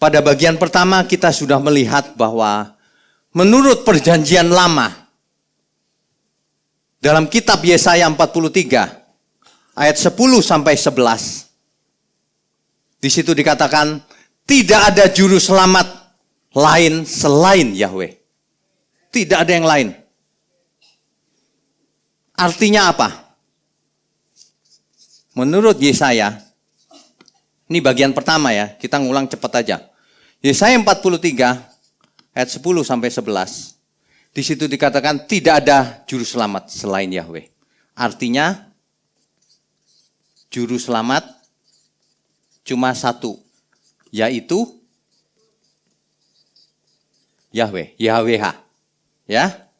Pada bagian pertama kita sudah melihat bahwa menurut perjanjian lama, dalam kitab Yesaya 43, ayat 10 sampai 11, di situ dikatakan, tidak ada juru selamat lain selain Yahweh. Tidak ada yang lain. Artinya apa? Menurut Yesaya, ini bagian pertama ya, kita ngulang cepat aja. Yesaya 43 ayat 10 sampai 11. Di situ dikatakan tidak ada juru selamat selain Yahweh. Artinya juru selamat cuma satu, yaitu Yahweh, YHWH. Ya.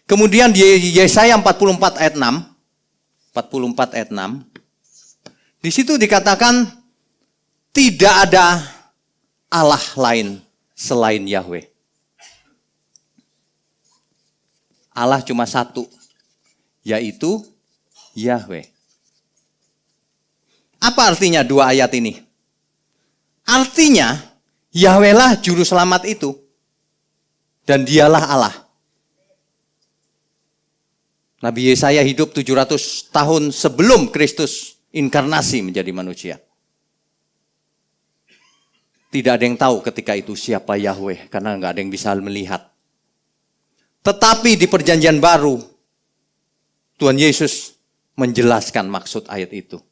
Kemudian di Yesaya 44 ayat 6, 44 ayat 6, di situ dikatakan tidak ada Allah lain selain Yahweh. Allah cuma satu, yaitu Yahweh. Apa artinya dua ayat ini? Artinya Yahweh lah juru selamat itu. Dan dialah Allah. Nabi Yesaya hidup 700 tahun sebelum Kristus inkarnasi menjadi manusia. Tidak ada yang tahu ketika itu siapa Yahweh, karena nggak ada yang bisa melihat. Tetapi di perjanjian baru, Tuhan Yesus menjelaskan maksud ayat itu.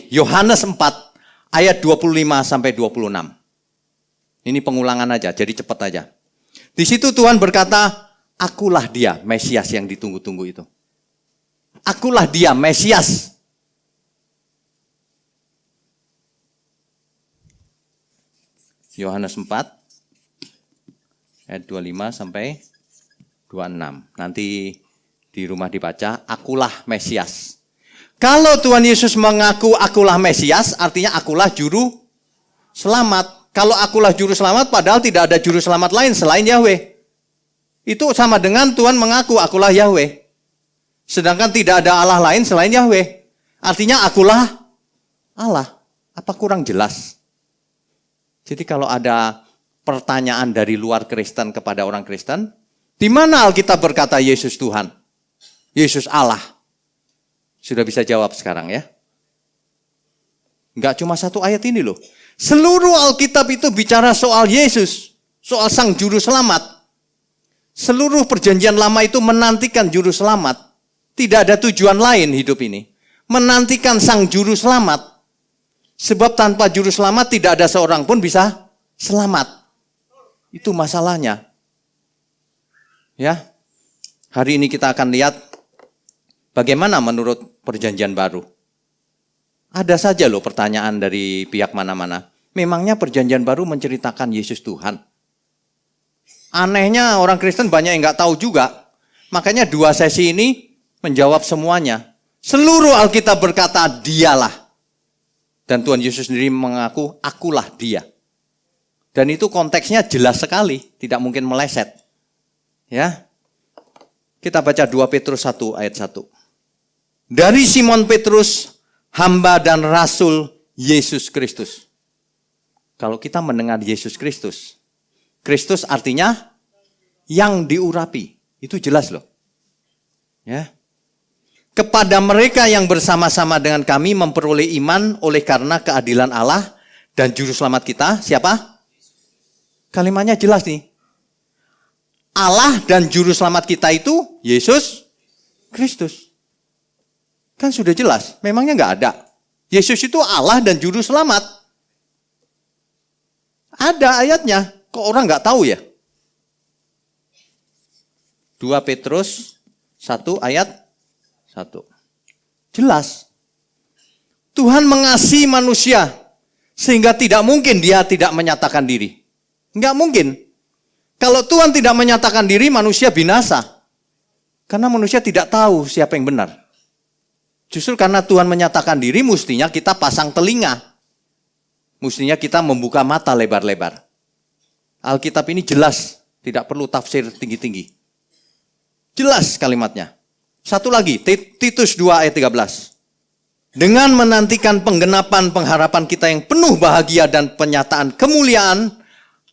Yohanes 4 ayat 25 sampai 26. Ini pengulangan aja, jadi cepat aja. Di situ Tuhan berkata, akulah dia, Mesias yang ditunggu-tunggu itu. Akulah dia, Mesias. Yohanes 4 ayat 25 sampai 26. Nanti di rumah dibaca, akulah Mesias. Kalau Tuhan Yesus mengaku akulah Mesias, artinya akulah juru selamat. Kalau akulah juru selamat, padahal tidak ada juru selamat lain selain Yahweh. Itu sama dengan Tuhan mengaku akulah Yahweh. Sedangkan tidak ada Allah lain selain Yahweh. Artinya akulah Allah. Apa kurang jelas? Jadi kalau ada pertanyaan dari luar Kristen kepada orang Kristen, di mana Alkitab berkata Yesus Tuhan? Yesus Allah? Sudah bisa jawab sekarang ya? Enggak cuma satu ayat ini loh. Seluruh Alkitab itu bicara soal Yesus, soal Sang Juru Selamat. Seluruh perjanjian lama itu menantikan Juru Selamat. Tidak ada tujuan lain hidup ini. Menantikan Sang Juru Selamat. Sebab tanpa Juru Selamat tidak ada seorang pun bisa selamat. Itu masalahnya. Ya. Hari ini kita akan lihat bagaimana menurut perjanjian baru. Ada saja loh pertanyaan dari pihak mana-mana. Memangnya perjanjian baru menceritakan Yesus Tuhan? Anehnya orang Kristen banyak yang nggak tahu juga. Makanya 2 sesi ini menjawab semuanya. Seluruh Alkitab berkata dialah. Dan Tuhan Yesus sendiri mengaku akulah dia. Dan itu konteksnya jelas sekali. Tidak mungkin meleset. Ya. Kita baca 2 Petrus 1 ayat 1. Dari Simon Petrus, hamba dan rasul Yesus Kristus. Kalau kita mendengar Yesus Kristus, Kristus artinya yang diurapi. Itu jelas loh. Ya. Kepada mereka yang bersama-sama dengan kami memperoleh iman oleh karena keadilan Allah dan juru selamat kita, siapa? Kalimatnya jelas nih. Allah dan juru selamat kita itu Yesus Kristus. Kan sudah jelas, memangnya nggak ada. Yesus itu Allah dan juru selamat. Ada ayatnya, kok orang nggak tahu ya? 2 Petrus 1 ayat 1. Jelas. Tuhan mengasihi manusia sehingga tidak mungkin dia tidak menyatakan diri. Nggak mungkin. Kalau Tuhan tidak menyatakan diri, manusia binasa. Karena manusia tidak tahu siapa yang benar. Justru karena Tuhan menyatakan diri, mestinya kita pasang telinga. Mestinya kita membuka mata lebar-lebar. Alkitab ini jelas, tidak perlu tafsir tinggi-tinggi. Jelas kalimatnya. Satu lagi, Titus 2 ayat 13. dengan menantikan penggenapan pengharapan kita yang penuh bahagia dan penyataan kemuliaan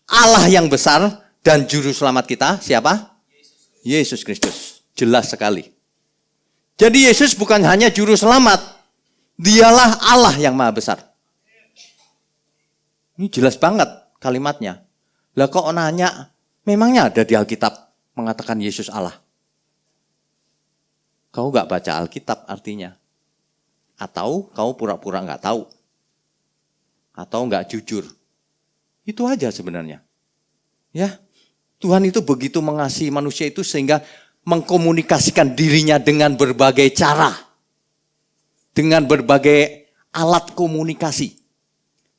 Allah yang besar dan juru selamat kita, siapa? Yesus Kristus. Jelas sekali. Jadi Yesus bukan hanya juru selamat, dialah Allah yang maha besar. Ini jelas banget kalimatnya. Lah kok nanya, memangnya ada di Alkitab mengatakan Yesus Allah? Kau gak baca Alkitab artinya. Atau kau pura-pura gak tahu. Atau gak jujur. Itu aja sebenarnya. Ya, Tuhan itu begitu mengasihi manusia itu sehingga mengkomunikasikan dirinya dengan berbagai cara. Dengan berbagai alat komunikasi.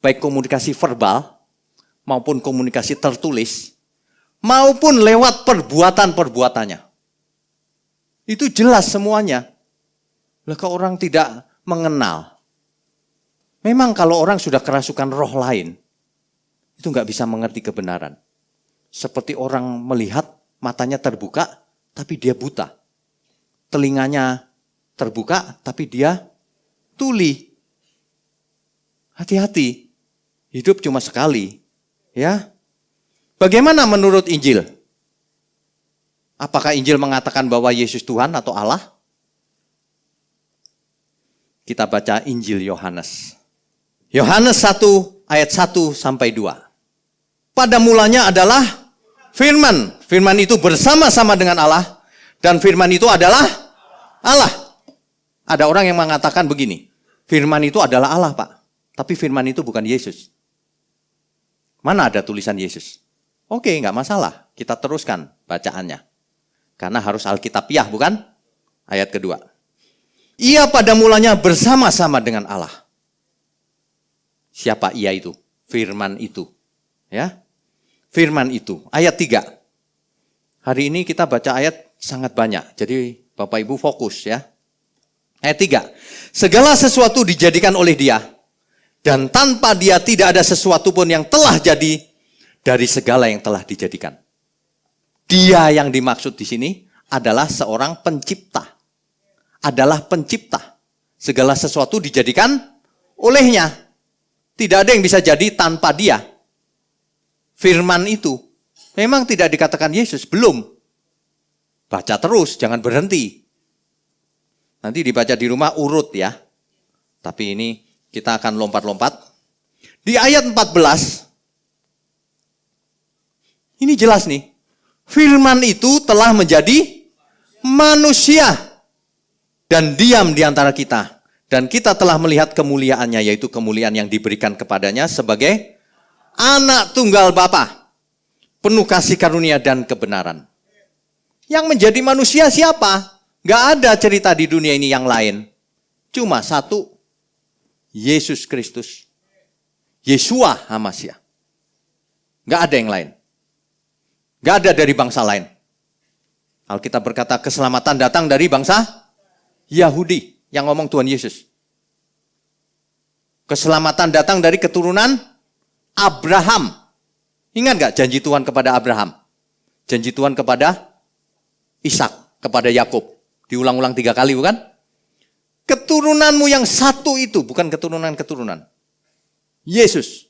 Baik komunikasi verbal maupun komunikasi tertulis. Maupun lewat perbuatan-perbuatannya. Itu jelas semuanya. Lah kalau orang tidak mengenal. Memang kalau orang sudah kerasukan roh lain. Itu gak bisa mengerti kebenaran. Seperti orang melihat matanya terbuka tapi dia buta. Telinganya terbuka tapi dia tuli. Hati-hati. Hidup cuma sekali. Ya. Bagaimana menurut Injil? Apakah Injil mengatakan bahwa Yesus Tuhan atau Allah? Kita baca Injil Yohanes. Yohanes 1 ayat 1 sampai 2. Pada mulanya adalah firman. Firman itu bersama-sama dengan Allah. Dan firman itu adalah Allah. Ada orang yang mengatakan begini. Firman itu adalah Allah, Pak. Tapi firman itu bukan Yesus. Mana ada tulisan Yesus? Oke, enggak masalah. Kita teruskan bacaannya. Karena harus Alkitabiah, bukan? Ayat kedua. Ia pada mulanya bersama-sama dengan Allah. Siapa ia itu? Firman itu. Ya. Firman itu. Ayat 3. Hari ini kita baca ayat sangat banyak. Jadi Bapak Ibu fokus ya. Ayat 3. Segala sesuatu dijadikan oleh Dia. Dan tanpa Dia tidak ada sesuatu pun yang telah jadi dari segala yang telah dijadikan. Dia yang dimaksud di sini adalah seorang pencipta. Adalah pencipta. Segala sesuatu dijadikan olehnya. Tidak ada yang bisa jadi tanpa Dia. Firman itu memang tidak dikatakan Yesus, belum. Baca terus, jangan berhenti. Nanti dibaca di rumah urut ya. Tapi ini kita akan lompat-lompat. Di ayat 14, ini jelas nih. Firman itu telah menjadi manusia dan diam di antara kita. Dan kita telah melihat kemuliaannya, yaitu kemuliaan yang diberikan kepadanya sebagai anak tunggal Bapa, penuh kasih karunia dan kebenaran. Yang menjadi manusia siapa? Gak ada cerita di dunia ini yang lain. Cuma satu, Yesus Kristus. Yeshua HaMashiach. Gak ada yang lain. Gak ada dari bangsa lain. Alkitab berkata keselamatan datang dari bangsa Yahudi. Yang ngomong Tuhan Yesus. Keselamatan datang dari keturunan Abraham. Ingat gak janji Tuhan kepada Abraham? Janji Tuhan kepada Ishak, kepada Yakub. Diulang-ulang 3 kali bukan? Keturunanmu yang satu itu, bukan keturunan-keturunan. Yesus.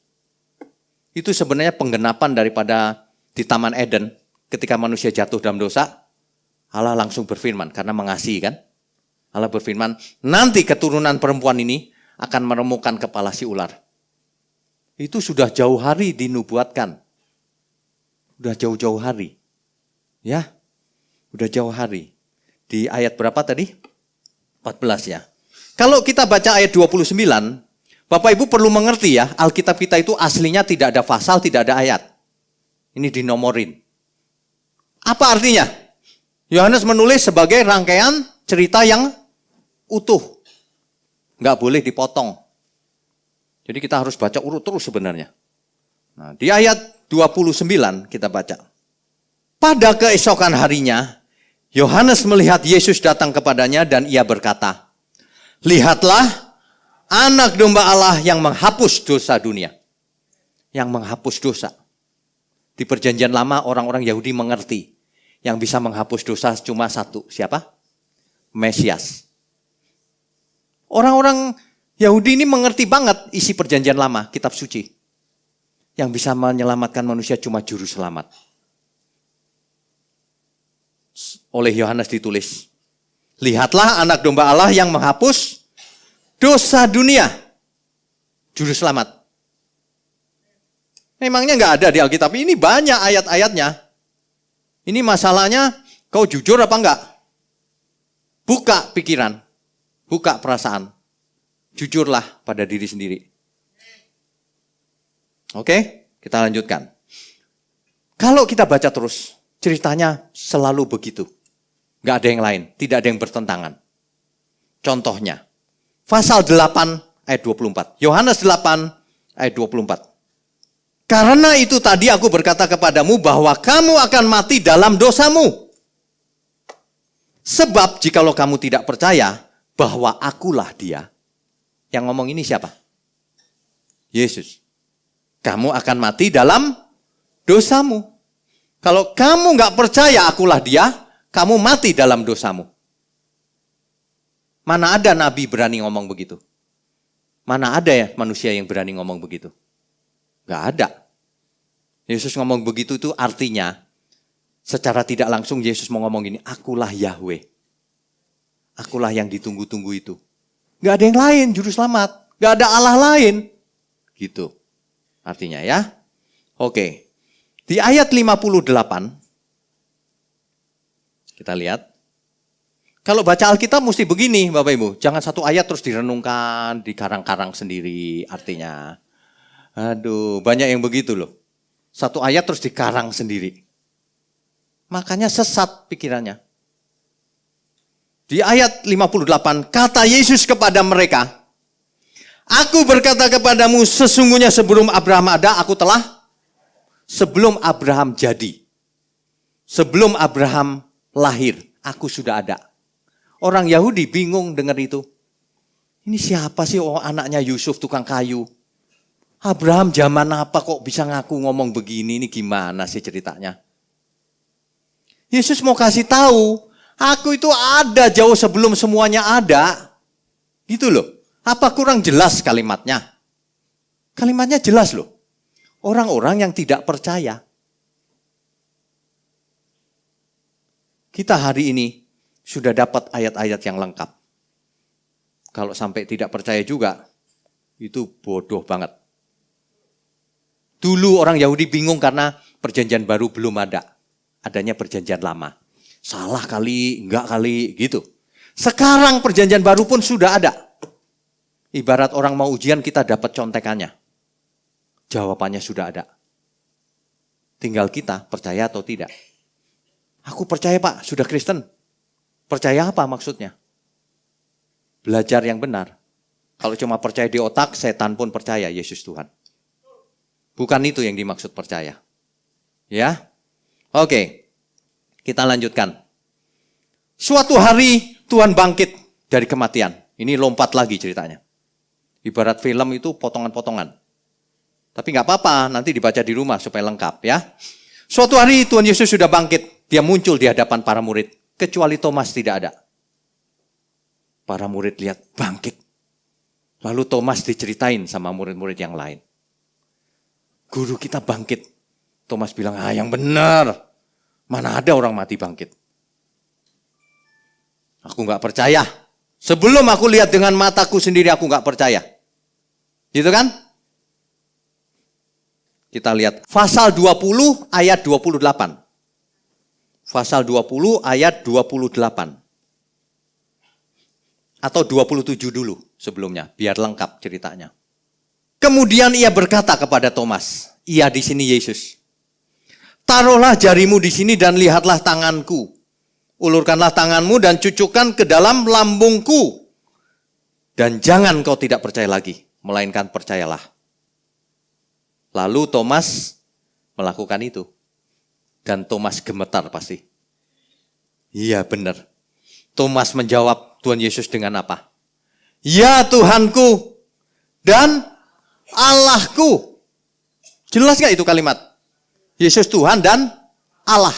Itu sebenarnya penggenapan daripada di Taman Eden, ketika manusia jatuh dalam dosa, Allah langsung berfirman, karena mengasihi kan. Allah berfirman, nanti keturunan perempuan ini akan meremukkan kepala si ular. Itu sudah jauh hari dinubuatkan. Udah jauh-jauh hari. Ya, udah jauh hari. Di ayat berapa tadi? 14 ya. Kalau kita baca ayat 29, Bapak Ibu perlu mengerti ya, Alkitab kita itu aslinya tidak ada pasal, tidak ada ayat. Ini dinomorin. Apa artinya? Yohanes menulis sebagai rangkaian cerita yang utuh. Nggak boleh dipotong. Jadi kita harus baca urut terus sebenarnya. Nah, di ayat 29 kita baca. Pada keesokan harinya, Yohanes melihat Yesus datang kepadanya dan ia berkata, lihatlah anak domba Allah yang menghapus dosa dunia. Yang menghapus dosa. Di perjanjian lama orang-orang Yahudi mengerti. Yang bisa menghapus dosa cuma satu. Siapa? Mesias. Orang-orang Yahudi ini mengerti banget isi perjanjian lama, kitab suci. Yang bisa menyelamatkan manusia cuma juru selamat. Oleh Yohanes ditulis, lihatlah anak domba Allah yang menghapus dosa dunia. Juru selamat. Memangnya nggak ada di Alkitab, ini banyak ayat-ayatnya. Ini masalahnya, kau jujur apa enggak? Buka pikiran, buka perasaan. Jujurlah pada diri sendiri. Oke, kita lanjutkan. Kalau kita baca terus, ceritanya selalu begitu. Nggak ada yang lain, tidak ada yang bertentangan. Contohnya, pasal 8 ayat 24. Yohanes 8 ayat 24. Karena itu tadi aku berkata kepadamu bahwa kamu akan mati dalam dosamu. Sebab jikalau kamu tidak percaya bahwa akulah dia. Yang ngomong ini siapa? Yesus. Kamu akan mati dalam dosamu. Kalau kamu nggak percaya akulah dia, kamu mati dalam dosamu. Mana ada nabi berani ngomong begitu? Mana ada ya manusia yang berani ngomong begitu? Nggak ada. Yesus ngomong begitu itu artinya, secara tidak langsung Yesus mau ngomong gini, akulah Yahweh. Akulah yang ditunggu-tunggu itu. Nggak ada yang lain juru selamat. Nggak ada Allah lain. Gitu. Artinya ya. Oke. Di ayat 58. Kita lihat. Kalau baca Alkitab mesti begini Bapak Ibu. Jangan satu ayat terus direnungkan, dikarang-karang sendiri artinya. Aduh, banyak yang begitu loh. Satu ayat terus dikarang sendiri. Makanya sesat pikirannya. Di ayat 58, kata Yesus kepada mereka, aku berkata kepadamu sesungguhnya sebelum Abraham ada, aku telah. Sebelum Abraham jadi. Sebelum Abraham lahir, aku sudah ada. Orang Yahudi bingung dengar itu. Ini siapa sih anaknya Yusuf tukang kayu? Abraham zaman apa kok bisa ngaku ngomong begini? Ini gimana sih ceritanya? Yesus mau kasih tahu, aku itu ada jauh sebelum semuanya ada. Gitu loh. Apa kurang jelas kalimatnya? Kalimatnya jelas loh. Orang-orang yang tidak percaya. Kita hari ini sudah dapat ayat-ayat yang lengkap. Kalau sampai tidak percaya juga, itu bodoh banget. Dulu orang Yahudi bingung karena perjanjian baru belum ada. Adanya perjanjian lama. Salah kali, enggak kali, gitu. Sekarang perjanjian baru pun sudah ada. Ibarat orang mau ujian kita dapat contekannya. Jawabannya sudah ada. Tinggal kita percaya atau tidak. Aku percaya Pak, sudah Kristen. Percaya apa maksudnya? Belajar yang benar. Kalau cuma percaya di otak, setan pun percaya Yesus Tuhan. Bukan itu yang dimaksud percaya. Ya? Oke. Kita lanjutkan. Suatu hari Tuhan bangkit dari kematian. Ini lompat lagi ceritanya. Ibarat film itu potongan-potongan. Tapi nggak apa-apa, nanti dibaca di rumah supaya lengkap ya. Suatu hari Tuhan Yesus sudah bangkit. Dia muncul di hadapan para murid. Kecuali Thomas tidak ada. Para murid lihat bangkit. Lalu Thomas diceritain sama murid-murid yang lain. Guru kita bangkit. Thomas bilang, yang benar. Mana ada orang mati bangkit. Aku nggak percaya. Sebelum aku lihat dengan mataku sendiri, aku nggak percaya. Gitu kan? Kita lihat pasal 20 ayat 28. Pasal 20 ayat 28. Atau 27 dulu sebelumnya, biar lengkap ceritanya. Kemudian ia berkata kepada Thomas, iya di sini Yesus. Taruhlah jarimu di sini dan lihatlah tanganku. Ulurkanlah tanganmu dan cucukkan ke dalam lambungku. Dan jangan kau tidak percaya lagi, melainkan percayalah. Lalu Thomas melakukan itu. Dan Thomas gemetar pasti. Iya benar. Thomas menjawab Tuhan Yesus dengan apa? Ya Tuhanku dan Allahku. Jelas gak itu kalimat? Yesus Tuhan dan Allah.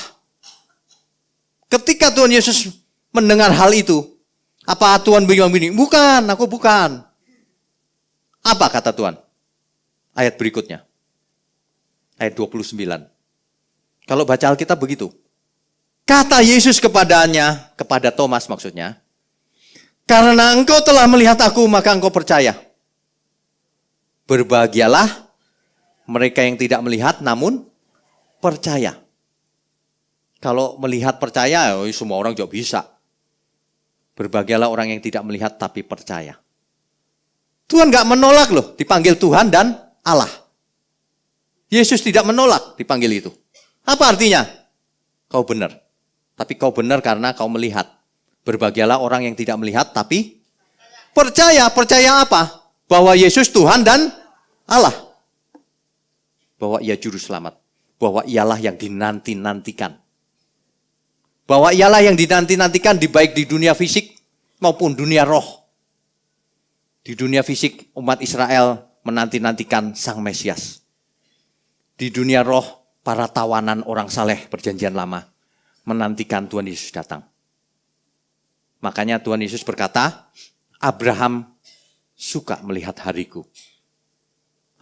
Ketika Tuhan Yesus mendengar hal itu, apa Tuhan bilang begini? Bukan, aku bukan. Apa kata Tuhan? Ayat berikutnya. Ayat 29. Kalau baca Alkitab begitu. Kata Yesus kepadanya, kepada Thomas maksudnya, karena engkau telah melihat aku, maka engkau percaya. Berbahagialah mereka yang tidak melihat namun percaya. Kalau melihat percaya, semua orang juga bisa. Berbahagialah orang yang tidak melihat tapi percaya. Tuhan gak menolak loh dipanggil Tuhan dan Allah. Yesus tidak menolak dipanggil itu. Apa artinya? Kau benar. Tapi kau benar karena kau melihat. Berbahagialah orang yang tidak melihat tapi percaya. Percaya apa? Bahwa Yesus Tuhan dan Allah. Bahwa ia juru selamat. Bahwa ialah yang dinanti-nantikan. Bahwa ialah yang dinanti-nantikan baik di dunia fisik maupun dunia roh. Di dunia fisik umat Israel menanti-nantikan Sang Mesias. Di dunia roh para tawanan orang saleh perjanjian lama menantikan Tuhan Yesus datang. Makanya Tuhan Yesus berkata, Abraham suka melihat hariku.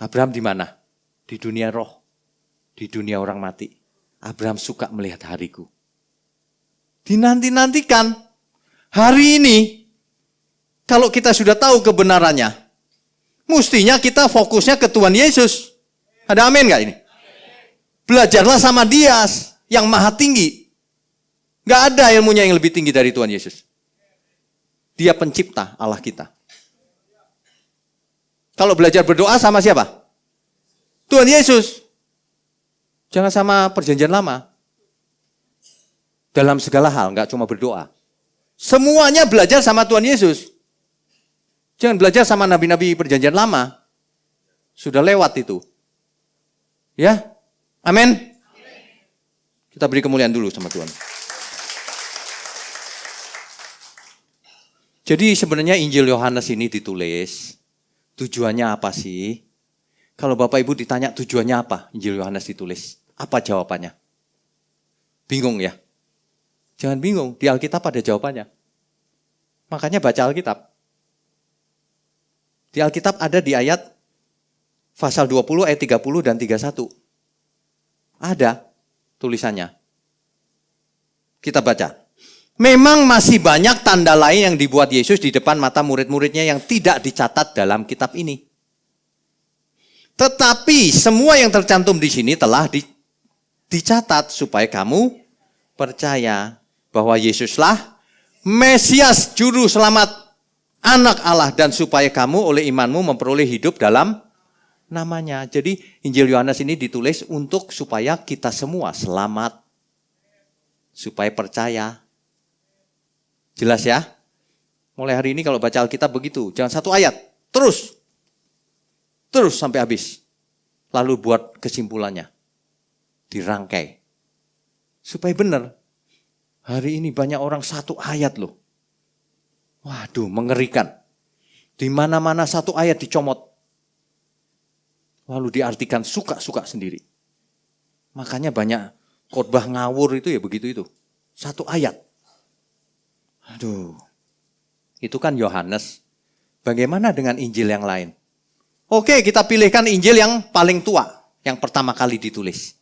Abraham di mana? Di dunia roh. Di dunia orang mati. Abraham suka melihat hariku. Dinanti-nantikan. Hari ini, kalau kita sudah tahu kebenarannya, mestinya kita fokusnya ke Tuhan Yesus. Ada amin gak ini? Belajarlah sama Dia yang maha tinggi. Gak ada ilmunya yang lebih tinggi dari Tuhan Yesus. Dia pencipta Allah kita. Kalau belajar berdoa sama siapa? Tuhan Yesus. Jangan sama perjanjian lama. Dalam segala hal, gak cuma berdoa. Semuanya belajar sama Tuhan Yesus. Jangan belajar sama nabi-nabi perjanjian lama. Sudah lewat itu. Ya? Amin. Kita beri kemuliaan dulu sama Tuhan. Jadi sebenarnya Injil Yohanes ini ditulis. Tujuannya apa sih? Kalau Bapak Ibu ditanya tujuannya apa Injil Yohanes ditulis? Apa jawabannya? Bingung ya? Jangan bingung, di Alkitab ada jawabannya. Makanya baca Alkitab. Di Alkitab ada di ayat pasal 20 ayat 30 dan 31. Ada tulisannya. Kita baca. Memang masih banyak tanda lain yang dibuat Yesus di depan mata murid-muridnya yang tidak dicatat dalam kitab ini. Tetapi semua yang tercantum di sini telah dicatat supaya kamu percaya bahwa Yesuslah Mesias juru selamat anak Allah dan supaya kamu oleh imanmu memperoleh hidup dalam namanya. Jadi Injil Yohanes ini ditulis untuk supaya kita semua selamat. Supaya percaya. Jelas ya? Mulai hari ini kalau baca Alkitab begitu. Jangan satu ayat. Terus sampai habis. Lalu buat kesimpulannya. Dirangkai. Supaya benar. Hari ini banyak orang satu ayat loh. Waduh, mengerikan. Di mana-mana satu ayat dicomot. Lalu diartikan suka-suka sendiri. Makanya banyak khotbah ngawur itu ya begitu itu. Satu ayat. Aduh. Itu kan Yohanes. Bagaimana dengan Injil yang lain? Oke, kita pilihkan Injil yang paling tua. Yang pertama kali ditulis.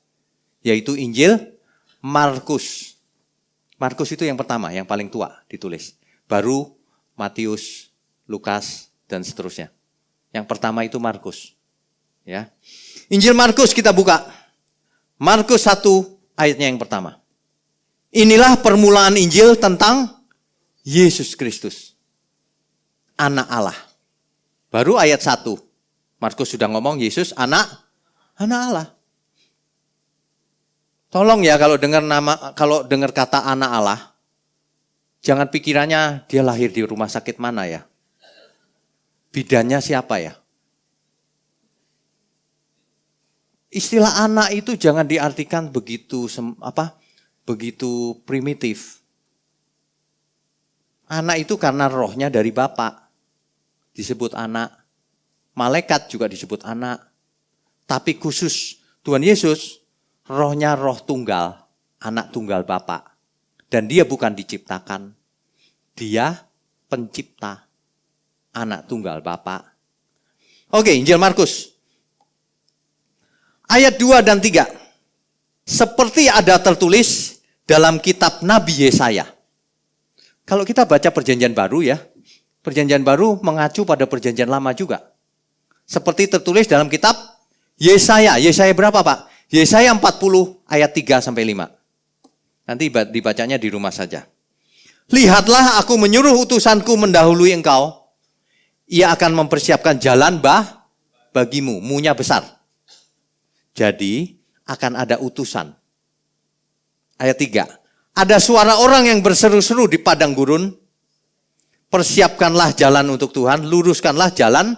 Yaitu Injil Markus. Markus itu yang pertama, yang paling tua ditulis. Baru Matius, Lukas, dan seterusnya. Yang pertama itu Markus. Ya. Injil Markus kita buka. Markus 1 ayatnya yang pertama. Inilah permulaan Injil tentang Yesus Kristus. Anak Allah. Baru ayat 1. Markus sudah ngomong Yesus anak Allah. Tolong ya kalau dengar kata anak Allah, jangan pikirannya dia lahir di rumah sakit mana ya. Bidannya siapa ya? Istilah anak itu jangan diartikan begitu primitif. Anak itu karena rohnya dari Bapa. Disebut anak. Malaikat juga disebut anak. Tapi khusus Tuhan Yesus, rohnya roh tunggal. Anak tunggal Bapa. Dan dia bukan diciptakan. Dia pencipta. Anak tunggal Bapa. Oke, Injil Markus. Ayat 2 dan 3. Seperti ada tertulis dalam kitab Nabi Yesaya. Kalau kita baca perjanjian baru ya, perjanjian baru mengacu pada perjanjian lama juga. Seperti tertulis dalam kitab Yesaya. Yesaya berapa Pak? Yesaya 40 ayat 3 sampai 5. Nanti dibacanya di rumah saja. Lihatlah aku menyuruh utusanku mendahului engkau. Ia akan mempersiapkan jalan bagimu. Mu-nya besar. Jadi akan ada utusan. Ayat 3. Ada suara orang yang berseru-seru di padang gurun. Persiapkanlah jalan untuk Tuhan. Luruskanlah jalan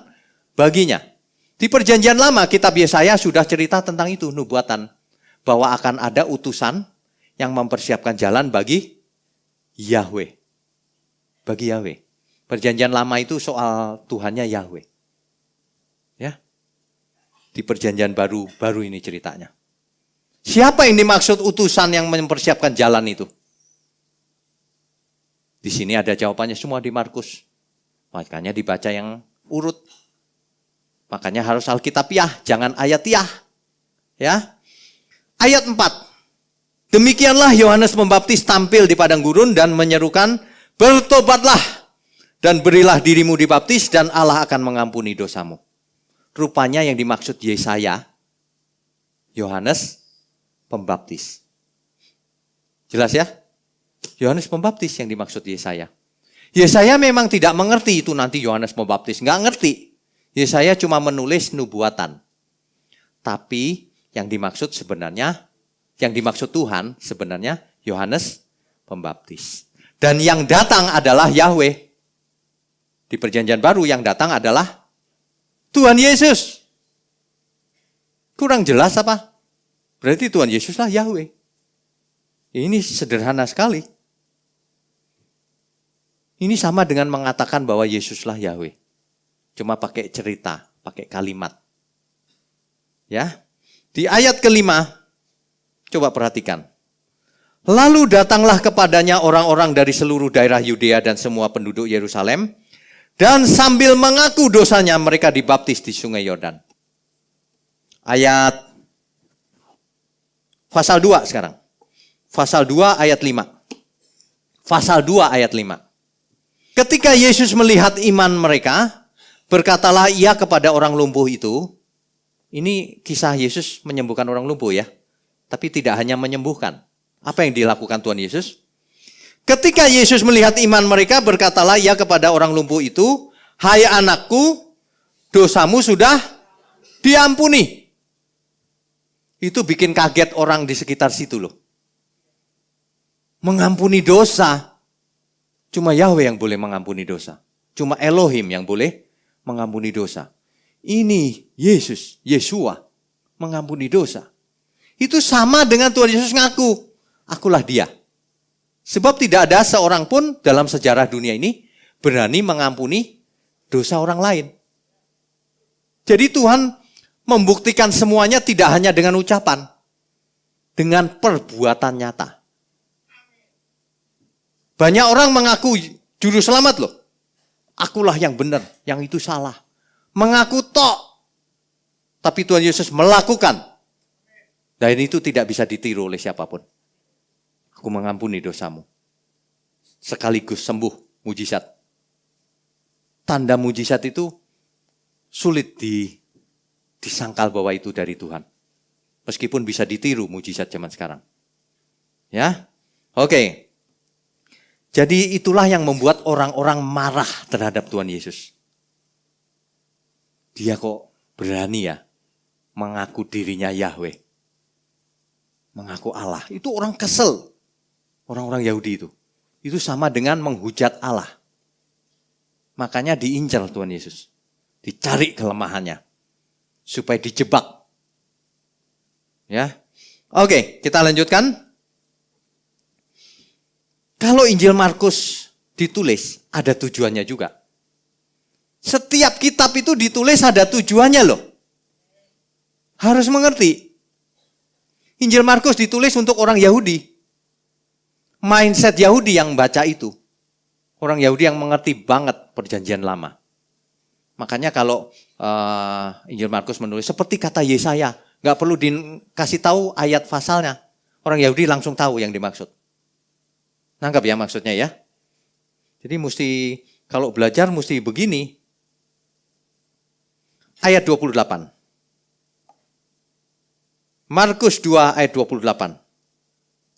baginya. Di perjanjian lama kitab Yesaya sudah cerita tentang itu. Nubuatan. Bahwa akan ada utusan yang mempersiapkan jalan bagi Yahweh. Bagi Yahweh. Perjanjian lama itu soal Tuhannya Yahweh. Ya. Di perjanjian baru ini ceritanya. Siapa yang dimaksud utusan yang mempersiapkan jalan itu? Di sini ada jawabannya semua di Markus. Makanya dibaca yang urut. Makanya harus Alkitabiah, jangan ayatiah. Ya. Ayat 4. Demikianlah Yohanes Pembaptis tampil di padang gurun dan menyerukan, bertobatlah dan berilah dirimu dibaptis dan Allah akan mengampuni dosamu. Rupanya yang dimaksud Yesaya, Yohanes Pembaptis. Jelas ya? Yohanes Pembaptis yang dimaksud Yesaya. Yesaya memang tidak mengerti itu nanti Yohanes Pembaptis. Nggak ngerti. Yesaya cuma menulis nubuatan. Tapi yang dimaksud sebenarnya, yang dimaksud Tuhan sebenarnya Yohanes Pembaptis. Dan yang datang adalah Yahweh. Di perjanjian baru yang datang adalah Tuhan Yesus. Kurang jelas apa? Berarti Tuhan Yesuslah Yahweh. Ini sederhana sekali. Ini sama dengan mengatakan bahwa Yesuslah Yahweh. Cuma pakai cerita, pakai kalimat. Ya. Di ayat kelima, coba perhatikan. Lalu datanglah kepadanya orang-orang dari seluruh daerah Yudea dan semua penduduk Yerusalem. Dan sambil mengaku dosanya mereka dibaptis di sungai Yordan. Ayat pasal 2 sekarang. Pasal 2 ayat 5. Pasal 2 ayat 5. Ketika Yesus melihat iman mereka, berkatalah ia kepada orang lumpuh itu. Ini kisah Yesus menyembuhkan orang lumpuh ya. Tapi tidak hanya menyembuhkan. Apa yang dilakukan Tuhan Yesus? Ketika Yesus melihat iman mereka, berkatalah ia kepada orang lumpuh itu, hai anakku, dosamu sudah diampuni. Itu bikin kaget orang di sekitar situ loh. Mengampuni dosa. Cuma Yahweh yang boleh mengampuni dosa. Cuma Elohim yang boleh mengampuni dosa. Ini Yesus, Yeshua, mengampuni dosa. Itu sama dengan Tuhan Yesus ngaku, akulah dia. Sebab tidak ada seorang pun dalam sejarah dunia ini berani mengampuni dosa orang lain. Jadi Tuhan membuktikan semuanya tidak hanya dengan ucapan. Dengan perbuatan nyata. Banyak orang mengaku juru selamat loh. Akulah yang benar, yang itu salah. Mengaku tok. Tapi Tuhan Yesus melakukan. Dan itu tidak bisa ditiru oleh siapapun. Aku mengampuni dosamu. Sekaligus sembuh, mujizat. Tanda mujizat itu sulit disangkal bahwa itu dari Tuhan. Meskipun bisa ditiru mujizat zaman sekarang. Ya, oke. Jadi itulah yang membuat orang-orang marah terhadap Tuhan Yesus. Dia kok berani ya mengaku dirinya Yahweh. Mengaku Allah. Itu orang kesel. Orang-orang Yahudi itu. Itu sama dengan menghujat Allah. Makanya diincar Tuhan Yesus. Dicari kelemahannya. Supaya dijebak. Ya. Oke, kita lanjutkan. Kalau Injil Markus ditulis, ada tujuannya juga. Setiap kitab itu ditulis ada tujuannya loh. Harus mengerti. Injil Markus ditulis untuk orang Yahudi. Mindset Yahudi yang baca itu. Orang Yahudi yang mengerti banget perjanjian lama. Makanya kalau Injil Markus menulis seperti kata Yesaya, nggak perlu dikasih tahu ayat pasalnya. Orang Yahudi langsung tahu yang dimaksud. Nangkap ya maksudnya ya. Jadi mesti kalau belajar mesti begini. Ayat 28. Markus 2 ayat 28.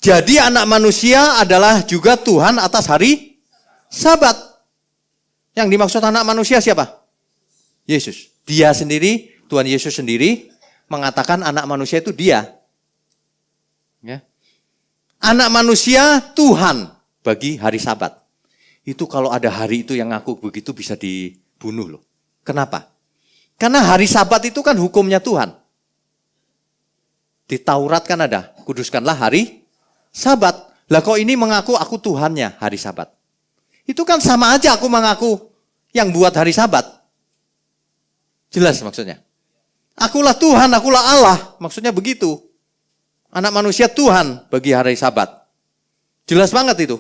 Jadi anak manusia adalah juga Tuhan atas hari Sabat. Yang dimaksud anak manusia siapa? Yesus. Dia sendiri, Tuhan Yesus sendiri mengatakan anak manusia itu dia. Ya. Anak manusia Tuhan bagi hari Sabat. Itu kalau ada hari itu yang ngaku begitu bisa dibunuh loh. Kenapa? Karena hari Sabat itu kan hukumnya Tuhan. Di Taurat kan ada, kuduskanlah hari Sabat. Lah kok ini mengaku aku Tuhannya hari Sabat. Itu kan sama aja aku mengaku yang buat hari Sabat. Jelas maksudnya. Akulah Tuhan, akulah Allah. Maksudnya begitu. Anak manusia Tuhan bagi hari Sabat. Jelas banget itu.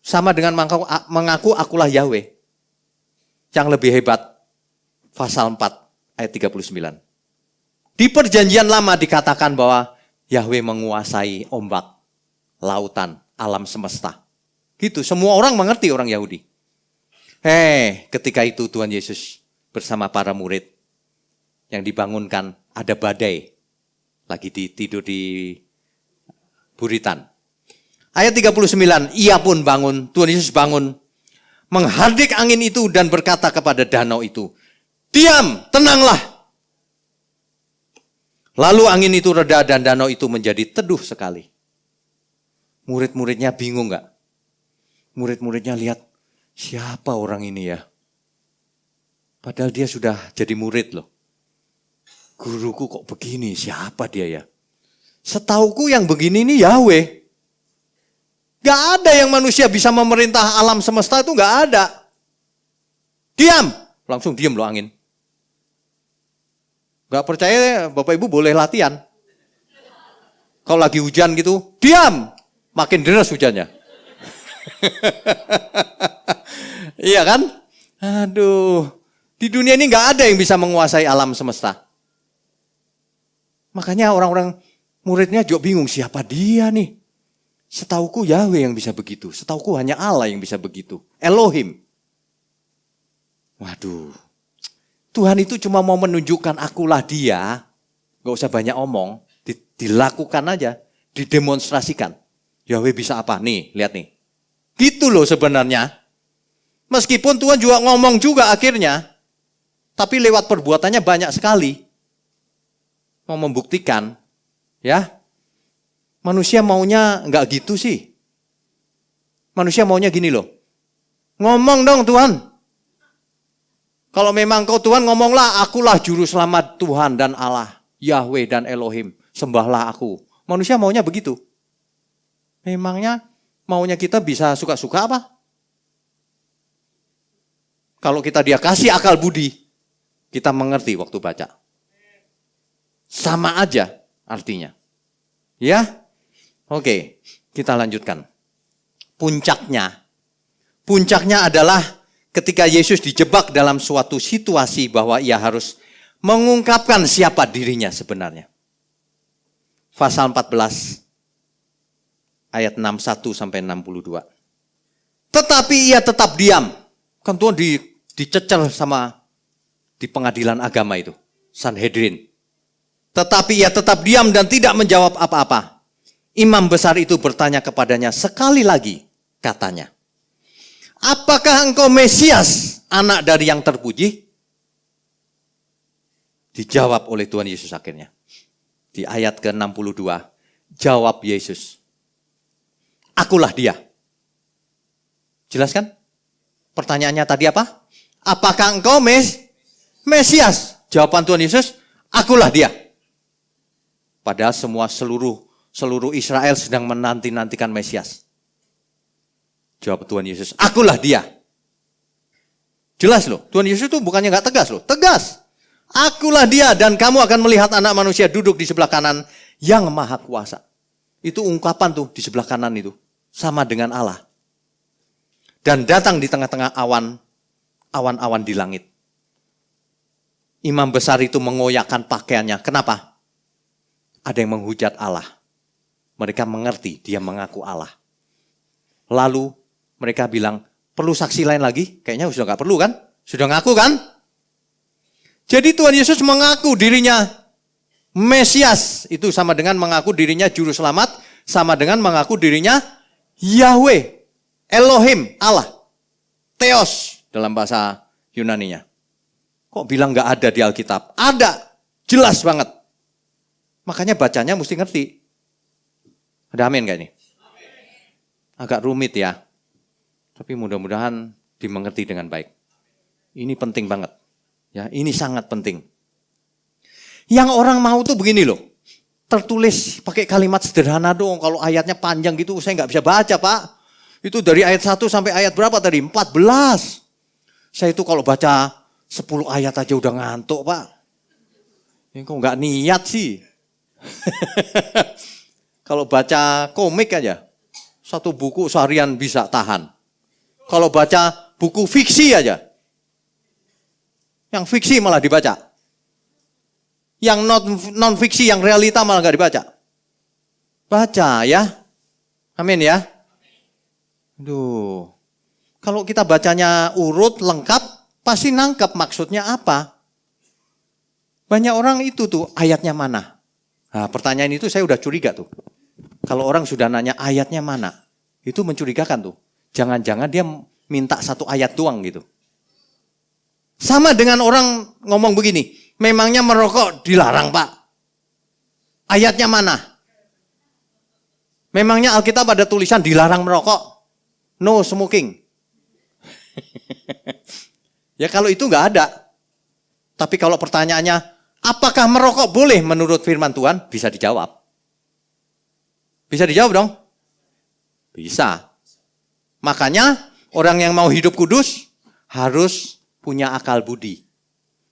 Sama dengan mengaku akulah Yahweh. Yang lebih hebat. Pasal 4 ayat 39. Di perjanjian lama dikatakan bahwa Yahweh menguasai ombak, lautan, alam semesta. Gitu, semua orang mengerti orang Yahudi. Ketika itu Tuhan Yesus bersama para murid yang dibangunkan, ada badai. Lagi tidur di buritan. Ayat 39, ia pun bangun, Tuhan Yesus bangun, menghardik angin itu dan berkata kepada danau itu, diam, tenanglah. Lalu angin itu reda dan danau itu menjadi teduh sekali. Murid-muridnya bingung gak? Murid-muridnya lihat, siapa orang ini ya? Padahal dia sudah jadi murid loh. Guruku kok begini, siapa dia ya? Setauku yang begini ini Yahweh. Gak ada yang manusia bisa memerintah alam semesta itu gak ada. Diam, langsung diam loh angin. Gak percaya Bapak Ibu boleh latihan. Kalau lagi hujan gitu, diam. Makin deras hujannya. Iya kan? Aduh. Di dunia ini gak ada yang bisa menguasai alam semesta. Makanya orang-orang muridnya juga bingung, siapa dia nih? Setauku Yahweh yang bisa begitu. Setauku hanya Allah yang bisa begitu. Elohim. Waduh. Tuhan itu cuma mau menunjukkan akulah dia. Gak usah banyak omong. Dilakukan aja. Didemonstrasikan. Yahweh bisa apa? Nih, lihat nih. Gitu loh sebenarnya. Meskipun Tuhan juga ngomong juga akhirnya. Tapi lewat perbuatannya banyak sekali. Mau membuktikan. Ya. Manusia maunya gak gitu sih. Manusia maunya gini loh. Ngomong dong Tuhan. Kalau memang kau Tuhan ngomonglah, akulah juru selamat Tuhan dan Allah. Yahweh dan Elohim. Sembahlah aku. Manusia maunya begitu. Memangnya maunya kita bisa suka-suka apa? Kalau kita dia kasih akal budi, kita mengerti waktu baca. Sama aja artinya. Ya? Oke, kita lanjutkan. Puncaknya adalah ketika Yesus dijebak dalam suatu situasi bahwa ia harus mengungkapkan siapa dirinya sebenarnya. Pasal 14 ayat 61 sampai 62. Tetapi ia tetap diam. Kan Tuhan dicecer sama di pengadilan agama itu, Sanhedrin. Tetapi ia tetap diam dan tidak menjawab apa-apa. Imam besar itu bertanya kepadanya sekali lagi, katanya, apakah engkau Mesias, anak dari yang terpuji? Dijawab oleh Tuhan Yesus akhirnya. Di ayat ke-62, jawab Yesus, akulah dia. Jelas kan? Pertanyaannya tadi apa? Apakah engkau Mesias? Jawaban Tuhan Yesus, akulah dia. Padahal seluruh Israel sedang menanti-nantikan Mesias. Jawab Tuhan Yesus, akulah dia. Jelas loh, Tuhan Yesus itu bukannya gak tegas loh, tegas. Akulah dia dan kamu akan melihat anak manusia duduk di sebelah kanan yang maha kuasa. Itu ungkapan tuh di sebelah kanan itu. Sama dengan Allah. Dan datang di tengah-tengah awan awan-awan di langit. Imam besar itu mengoyakkan pakaiannya. Kenapa? Ada yang menghujat Allah. Mereka mengerti dia mengaku Allah. Lalu mereka bilang, perlu saksi lain lagi? Kayaknya sudah gak perlu kan? Sudah ngaku kan? Jadi Tuhan Yesus mengaku dirinya Mesias. Itu sama dengan mengaku dirinya Juru Selamat. Sama dengan mengaku dirinya Yahweh, Elohim, Allah. Theos dalam bahasa Yunaninya. Kok bilang gak ada di Alkitab? Ada, jelas banget. Makanya bacanya mesti ngerti. Ada amin gak ini? Agak rumit ya. Tapi mudah-mudahan dimengerti dengan baik. Ini penting banget. Ya, ini sangat penting. Yang orang mau tuh begini loh. Tertulis pakai kalimat sederhana dong. Kalau ayatnya panjang gitu saya nggak bisa baca, Pak. Itu dari ayat 1 sampai ayat berapa tadi? 14. Saya itu kalau baca 10 ayat aja udah ngantuk, Pak. Ini kok nggak niat sih. Kalau baca komik aja, satu buku seharian bisa tahan. Kalau baca buku fiksi aja, yang fiksi malah dibaca. Yang non fiksi, yang realita malah nggak dibaca. Baca ya. Amin ya. Aduh. Kalau kita bacanya urut, lengkap, pasti nangkep maksudnya apa. Banyak orang itu tuh, ayatnya mana? Nah, pertanyaan itu saya udah curiga tuh. Kalau orang sudah nanya ayatnya mana, itu mencurigakan tuh. Jangan-jangan dia minta satu ayat doang gitu. Sama dengan orang ngomong begini, memangnya merokok dilarang, Pak? Ayatnya mana? Memangnya Alkitab ada tulisan dilarang merokok? No smoking. Ya kalau itu nggak ada. Tapi kalau pertanyaannya, apakah merokok boleh menurut firman Tuhan? Bisa dijawab. Bisa dijawab dong? Bisa. Makanya orang yang mau hidup kudus harus punya akal budi.